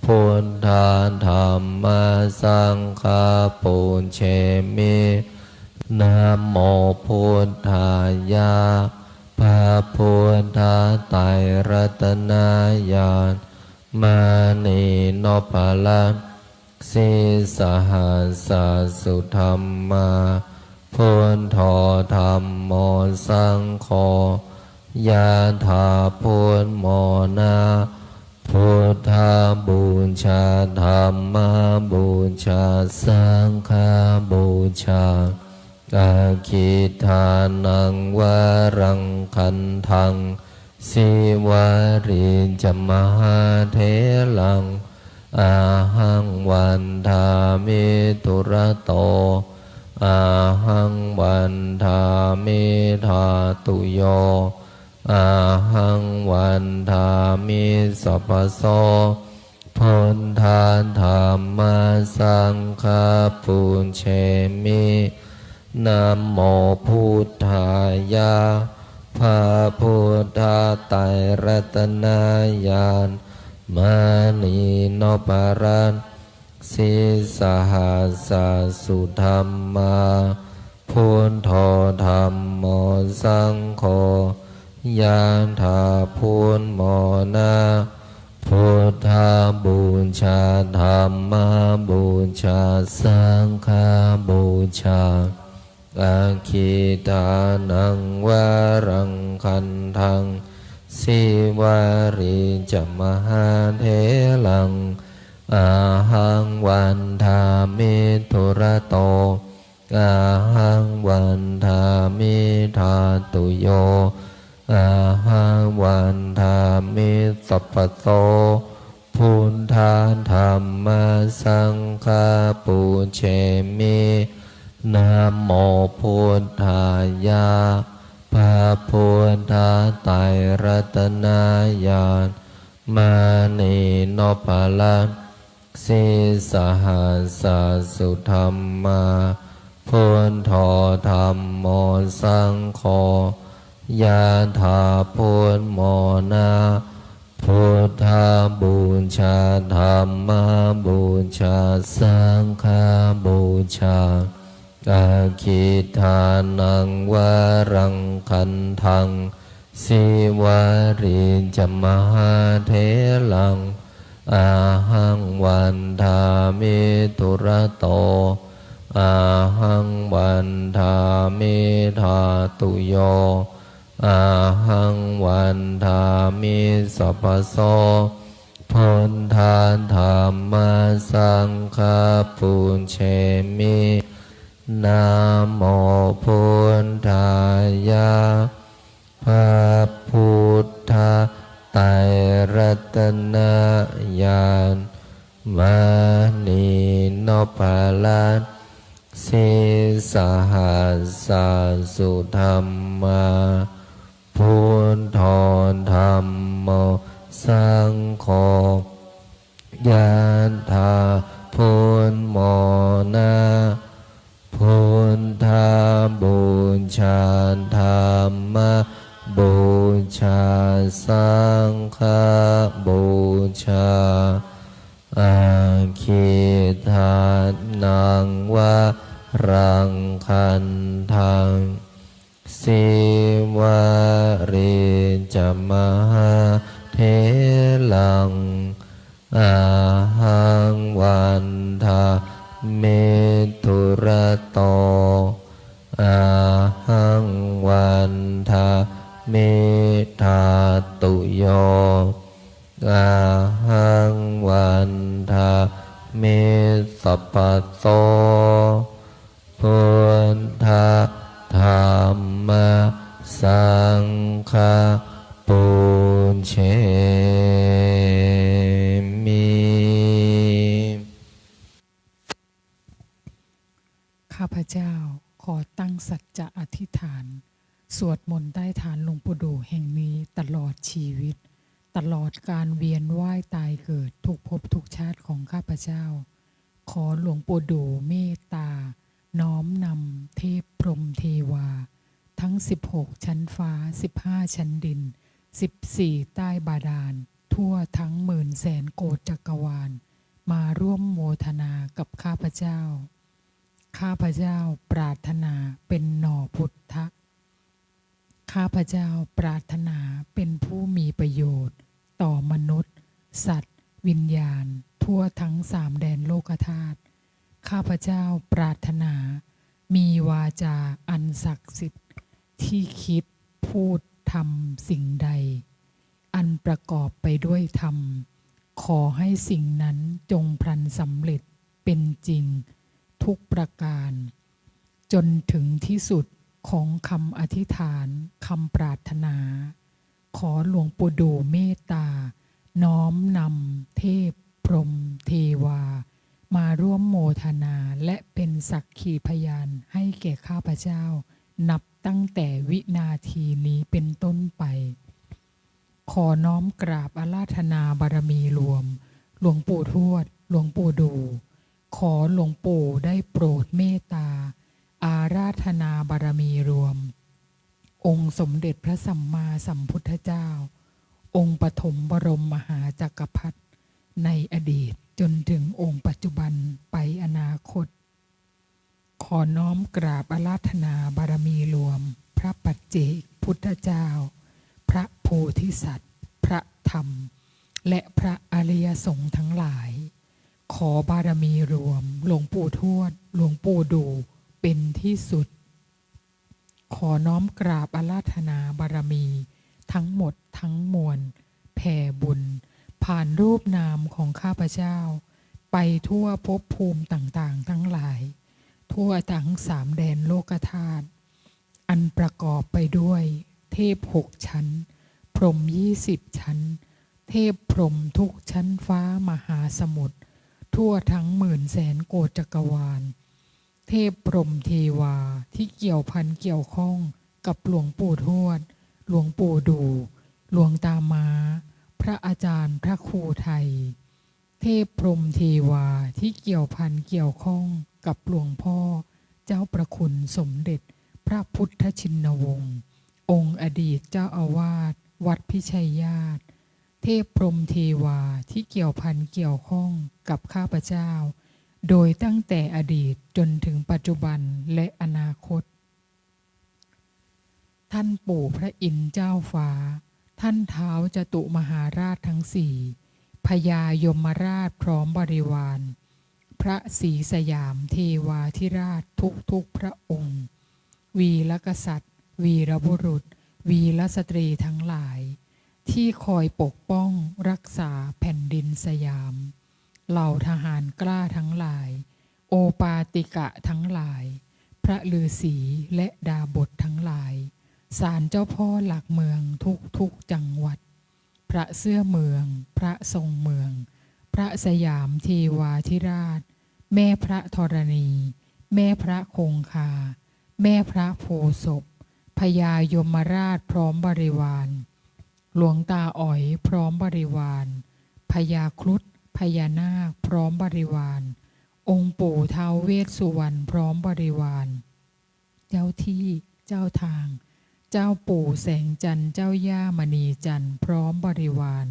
พุทธาธัมมาสังฆาปุญเชมินะโมพุทธายะพระพุทธไตรรัตนญาณมณีโนภาลันสิสหัสสุธรรมาพุทโธธัมโมสังโฆยะถาพุทโมนาพุทธบูชาธัมมาบูชาสังฆบูชาอาคิทานังวารังคันทังสิวาริจมหาเถลังอาหังวันทามิตุระโตอาหังวันทามิธาตุโยอาหังวันทามิสัพพโสพุทธาธัมมาสังฆาปุญเชมินะโมพุทธายะพระพุทธไตรรัตนญาณมณีโนภาลัน สิสหัสสุธรรมาพุทโธธัมโมสังโฆยะถาพุทโมนะพุทธาบูชาธัมมาบูชาสังฆาบูชาอาคิตานังวารังคันทังสิวาริจมหาเถลังอาหังวันทามิทุระโตอาหังวันทามิธาตุโยอาหังวันทามิสัพพโตพุทธาธรรมสังฆาปุเชมินะโมพุทธายะพระพุทธไตรรัตนญาณมานีโนปะละสิสหัสสุธรรมาพุทโธธัมโมสังโฆยะถาพุทโมนะพุทธาบูชาธัมมาบูชาสังฆาบูชาอาคิทานังวารังคันทังสิวาริจมหาเถลังอาหังวันทามิทุระโตอาหังวันทามิธาตุโยอาหังวันทามิสัพพโสพุทธาธรรมสังฆาปุเชมินะโมพุทธายะพระพุทธไตรรัตนญาณมานีโนปะละสิสหัสสุธรรมาพุทโธธัมโมสังโฆยะถาพุทโมนะพุทธาบูชาธัมมาบูชาสังฆาบูชาอาคิทานังวารังคันทังสิวาริจมหาเถลังอาหังวันทามิทุระโตอาหังวันทามิธาตุโยอาหังวันทามิสัพพโสพุทธาธรรมสังฆาปุเชมิ ข้าพเจ้าขอตั้งสัจจะอธิษฐานสวดมนต์ใต้ฐานหลวงปู่ดูแห่งนี้ตลอดชีวิตตลอดการเวียนว่ายตายเกิดทุกภพทุกชาติของข้าพเจ้าขอหลวงปู่ดูเมตตาน้อมนำเทพพรหมเทวาทั้ง16ชั้นฟ้า15ชั้นดิน14ใต้บาดาลทั่วทั้ง10,000,000 โกฏจักรวาลมาร่วมโมทนากับข้าพเจ้าข้าพเจ้าปรารถนาเป็นหน่อพุทธะข้าพเจ้าปรารถนาเป็นผู้มีประโยชน์ต่อมนุษย์สัตว์วิญญาณทั่วทั้ง3 แดนโลกธาตุข้าพเจ้าปรารถนามีวาจาอันศักดิ์สิทธิ์ที่คิดพูดทำสิ่งใดอันประกอบไปด้วยธรรมขอให้สิ่งนั้นจงพลันสำเร็จเป็นจริงทุกประการจนถึงที่สุดของคำอธิษฐานคำปรารถนาขอหลวงปู่ดูเมตตาน้อมนำเทพพรหมเทวามาร่วมโมทนาและเป็นสักขีพยานให้แก่ข้าพเจ้านับตั้งแต่วินาทีนี้เป็นต้นไปขอน้อมกราบอาราธนาบารมีรวมหลวงปู่ทวดหลวงปู่ดูขอหลวงปู่ได้โปรดเมตตาอาราธนาบารมีรวมองค์สมเด็จพระสัมมาสัมพุทธเจ้าองค์ปฐมบรมมหาจักรพรรดิในอดีต จนถึงองค์ปัจจุบันไปอนาคต ขอน้อมกราบอาราธนาบารมีรวม พระปัจเจกพุทธเจ้า พระโพธิสัตว์ พระธรรม และพระอริยสงฆ์ทั้งหลาย ขอบารมีรวมหลวงปู่ทวดหลวงปู่ดูเป็นที่สุด ขอน้อมกราบอาราธนาบารมีทั้งหมดทั้งมวลแผ่บุญ ผ่านรูปนามของข้าพเจ้า ไปทั่วภพภูมิต่างๆทั้งหลาย ทั่วทั้งสามแดนโลกธาตุอันประกอบไปด้วยเทพ6 ชั้น พรหม20 ชั้น เทพพรหมทุกชั้นฟ้ามหาสมุทรทั่วทั้ง10,000,000 โกฏจักรวาล เทพพรหมเทวาที่เกี่ยวพันเกี่ยวข้องกับหลวงปู่ทวดหลวงปู่ดูหลวงตามาพระอาจารย์พระครูไทย เทพพรหมเทวาที่เกี่ยวพันเกี่ยวข้องกับหลวงพ่อเจ้าประคุณสมเด็จพระพุทธชินวงศ์องค์อดีตเจ้าอาวาสวัดพิชัยญาติเทพพรหมเทวาที่เกี่ยวพันเกี่ยวข้องกับข้าพเจ้าโดยตั้งแต่อดีตจนถึงปัจจุบันและอนาคต ท่านปู่พระอินทร์เจ้าฟ้าท่านท้าวจตุมหาราชทั้งสี่พญายมราชพร้อมบริวารพระศรีสยามเทวาธิราชทุกพระองค์ วีรกษัตริย์ วีรบุรุษ วีรสตรีทั้งหลาย ที่คอยปกป้องรักษาแผ่นดินสยาม เหล่าทหารกล้าทั้งหลาย โอปาติกะทั้งหลาย พระฤาษีและดาบททั้งหลาย ศาลเจ้าพ่อหลักเมืองทุกจังหวัด พระเสื้อเมือง พระทรงเมือง พระสยามเทวาธิราช แม่พระธรณี แม่พระคงคา แม่พระโพธิ์ศพพญายมราชพร้อมบริวาร หลวงตาอ๋อยพร้อมบริวาร พญาครุฑพญานาคพร้อมบริวาร องค์ปู่ท้าวเวสสุวรรณพร้อมบริวาร เจ้าที่เจ้าทาง เจ้าปู่แสงจันทร์เจ้าย่ามณีจันทร์พร้อมบริวาร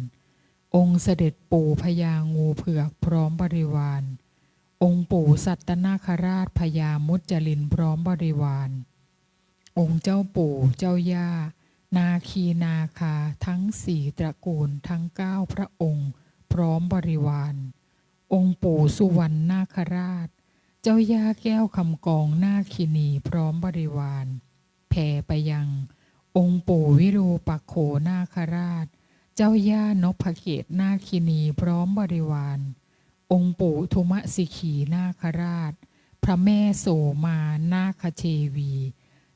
องค์เสด็จปู่พญางูเผือกพร้อมบริวาร องค์ปู่สัตตนาคราชพญามุจจลินพร้อมบริวาร องค์เจ้าปู่เจ้าย่านาคีนาคาทั้ง4 ตระกูลทั้ง9 พระองค์พร้อมบริวาร องค์ปู่สุวรรณนาคราช เจ้าย่าแก้วคำกองนาคินีพร้อมบริวาร แผ่ไปยัง องค์ปู่วิรูปักโขนาคราช เจ้าย่านพเกตนาคินีพร้อมบริวาร องค์ปู่ทุมสิขีนาคราช พระแม่โสมานาคเทวี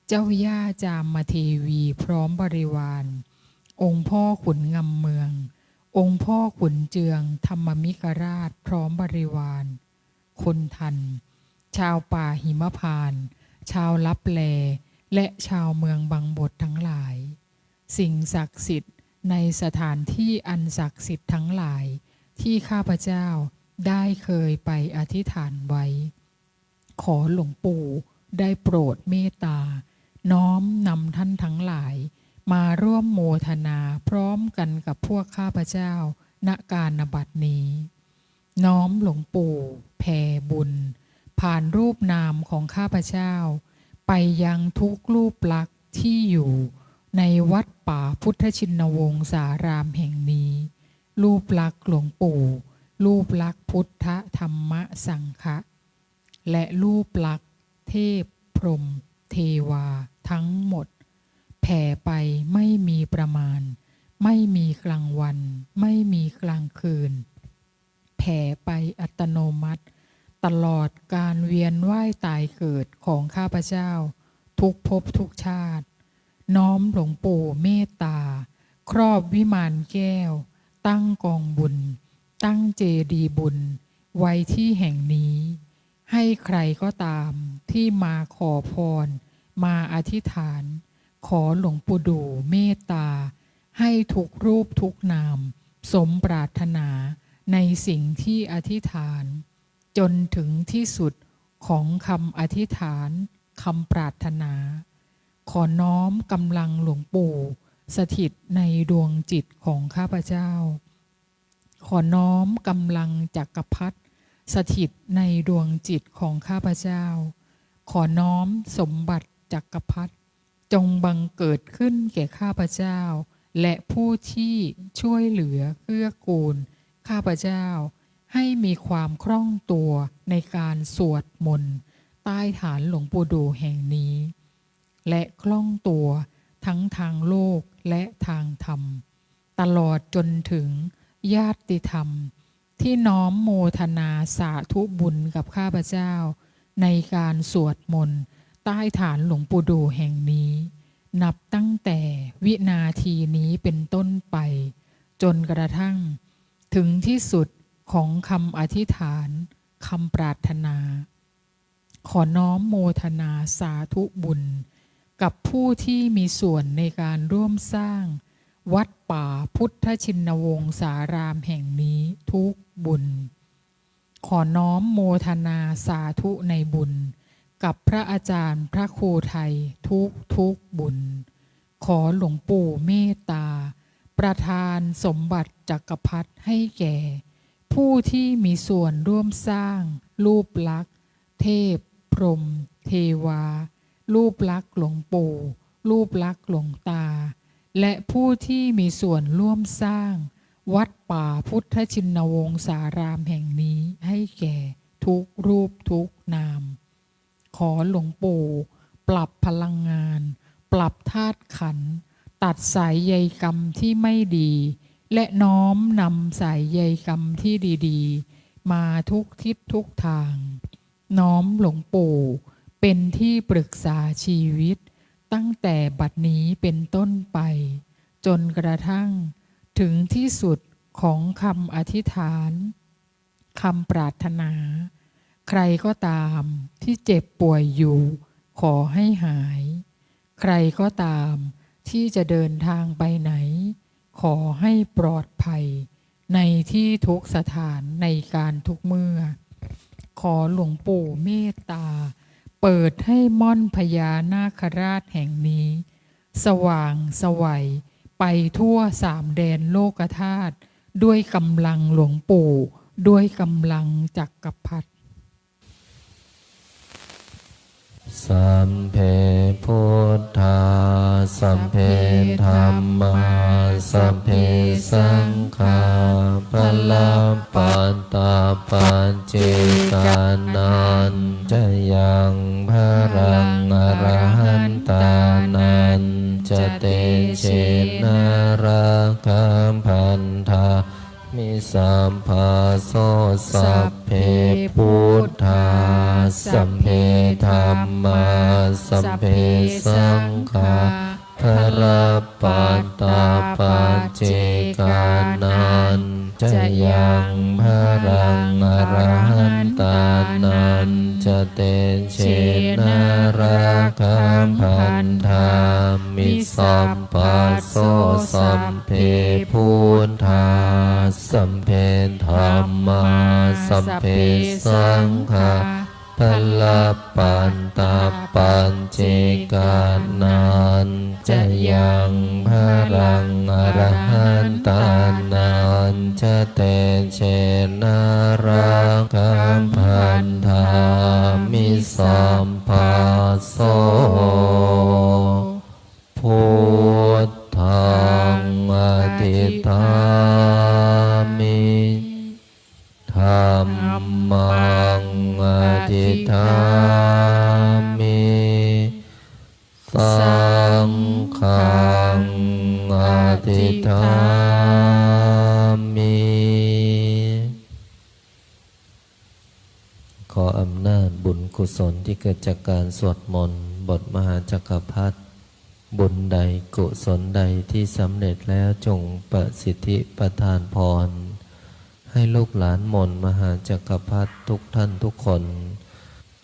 เจ้าย่าจามเทวีพร้อมบริวาร องค์พ่อขุนงำเมือง องค์พ่อขุนเจืองธรรมมิกราชพร้อมบริวาร คนทัน ชาวป่าหิมพานต์ชาวลับแลและชาวเมืองบางบททั้งหลาย สิ่งศักดิ์สิทธิ์ในสถานที่อันศักดิ์สิทธิ์ทั้งหลายที่ข้าพเจ้าได้เคยไปอธิษฐานไว้ ขอหลวงปู่ได้โปรดเมตตาน้อมนำท่านทั้งหลายมาร่วมโมทนาพร้อมกันกับพวกข้าพเจ้าณการณบัดนี้ น้อมหลวงปู่แผ่บุญผ่านรูปนามของข้าพเจ้าไปยังทุกรูปลักษณ์ที่อยู่ในวัดป่าพุทธชินวงศารามแห่งนี้ รูปลักษณ์หลวงปู่รูปลักษณ์พุทธธรรมสังฆะและรูปลักษณ์เทพพรหมเทวาทั้งหมดแผ่ไปไม่มีประมาณไม่มีกลางวันไม่มีกลางคืนแผ่ไปอัตโนมัติตลอดการเวียนว่ายตายเกิดของข้าพเจ้าทุกภพทุกชาติน้อมหลวงปู่เมตตาครอบวิมานแก้วตั้งกองบุญตั้งเจดีย์บุญไว้ที่แห่งนี้ให้ใครก็ตามที่มาขอพรมาอธิษฐานขอหลวงปู่ดูเมตตาให้ทุกรูปทุกนามสมปรารถนาในสิ่งที่อธิษฐานจนถึงที่สุดของคำอธิษฐานคำปรารถนาขอน้อมกำลังหลวงปู่สถิตในดวงจิตของข้าพเจ้า ขอน้อมกำลังจักรพรรดิสถิตในดวงจิตของข้าพเจ้าขอน้อมสมบัติจักรพรรดิจงบังเกิดขึ้นแก่ข้าพเจ้าและผู้ที่ช่วยเหลือเกื้อกูลข้าพเจ้าให้มีความคล่องตัวในการสวดมนต์ใต้ฐานหลวงปู่ดูแห่งนี้และคล่องตัวทั้งทางโลกและทางธรรมตลอดจนถึงญาติธรรมที่น้อมโมทนาสาธุบุญกับข้าพเจ้าในการสวดมนต์ใต้ฐานหลวงปู่ดูแห่งนี้นับตั้งแต่วินาทีนี้เป็นต้นไปจนกระทั่งถึงที่สุดของคำอธิษฐานคำปรารถนาขอน้อมโมทนาสาธุบุญกับผู้ที่มีส่วนในการร่วมสร้างวัดป่าพุทธชินวงศารามแห่งนี้ทุกบุญขอน้อมโมทนาสาธุในบุญกับพระอาจารย์พระครูไทยทุกบุญขอหลวงปู่เมตตาประทานสมบัติจักรพรรดิให้แก่ผู้ที่มีส่วนร่วมสร้างรูปลักษณ์เทพพรหมเทวารูปลักษณ์หลวงปู่รูปลักษณ์หลวงตาและผู้ที่มีส่วนร่วมสร้างวัดป่าพุทธชินวงศารามแห่งนี้ให้แก่ทุกรูปทุกนามขอหลวงปู่ปรับพลังงานปรับธาตุขันธ์ตัดสายใยกรรมที่ไม่ดีและน้อมนำสายใยกรรมที่ดีๆมาทุกทิศทุกทางน้อมหลวงปู่เป็นที่ปรึกษาชีวิตตั้งแต่บัดนี้เป็นต้นไปจนกระทั่งถึงที่สุดของคำอธิษฐานคำปรารถนาใครก็ตามที่เจ็บป่วยอยู่ขอให้หายใครก็ตามที่จะเดินทางไปไหนขอให้ปลอดภัยในที่ทุกสถานในการทุกเมื่อขอหลวงปู่เมตตาเปิดให้ม่อนพญานาคราชแห่งนี้สว่างไสวไปทั่วสามแดนโลกธาตุด้วยกำลังหลวงปู่ด้วยกำลังจักรพรรดิสัมเพพุทธาสัมเพธัมมาสัมเพสังฆาพลังปัตตาปัจเจกานันจะยังพรังอรหันตานันจะเตเชนะระคัมพันธามิสัมภาโสสัพเพพุทธาสัมเพธัมมาสัมเพสังฆาพระปัตตาปัจเจกานันจะยังพรังอรหันตานันจะเตเชนะระคัมพันธามิสัมภาโสสัมเพพุทธาสัมเพธัมมาสัมเพสังฆาพละปันตาปัญเจกานันจะยังพรังอรหันตานันจะเตเชนะระคัมพันธามิสัมภาโสพุทธังอธิฐามิธัมมังอธิฐามิสังฆังอธิฐามิขออำนาจบุญกุศลที่เกิดจากการสวดมนต์บทมหาจักรพรรดิบุญใดกุศลใดที่สำเร็จแล้วจงประสิทธิประทานพรให้ลูกหลานมนต์มหาจักรพรรดิทุกท่านทุกคน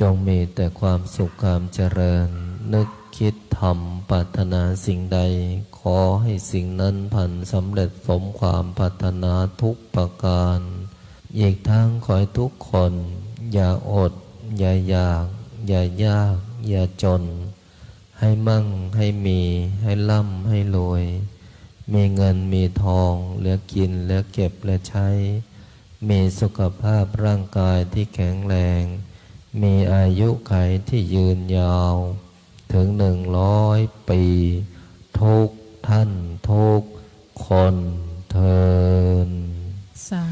จงมีแต่ความสุขความเจริญนึกคิดทำปรารถนาสิ่งใดขอให้สิ่งนั้นพันสำเร็จสมความปรารถนาทุกประการอีกทั้งขอให้ทุกคนอย่าอดอย่าอยากอย่ายากอย่าจนให้มั่งให้มีให้ร่ำให้รวย มีเงินมีทองเหลือกินเหลือเก็บเหลือใช้ มีสุขภาพร่างกายที่แข็งแรง มีอายุขัยที่ยืนยาว ถึง100 ปี ทุกท่านทุกคนเทิน สา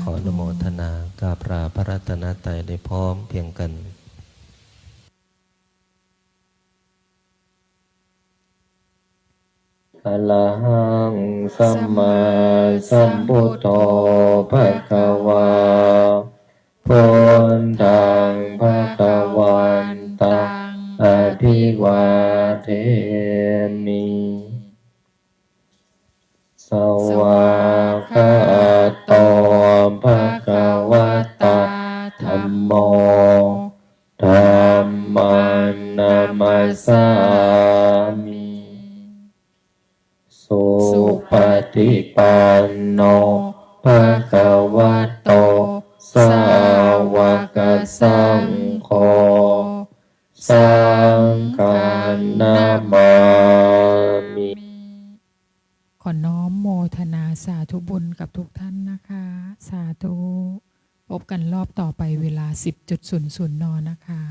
ขออนุโมทนากราบลาพระรัตนตรัยได้พร้อมเพรียงกัน อะระหังสัมมาสัมพุทโธภะคะวาพุทธังภะคะวันตังอภิวาเทมิสวากขาโตภะคะวะตาธัมโมธัมมังนามัสสามิ สุปฏิปันโนภะคะวะโต สาวกสังโฆ สังฆนามามิ ขอน้อมโมทนาสาธุบุญกับทุกท่านนะคะ สาธุ พบกันรอบต่อไปเวลา 10:00 น. นะคะ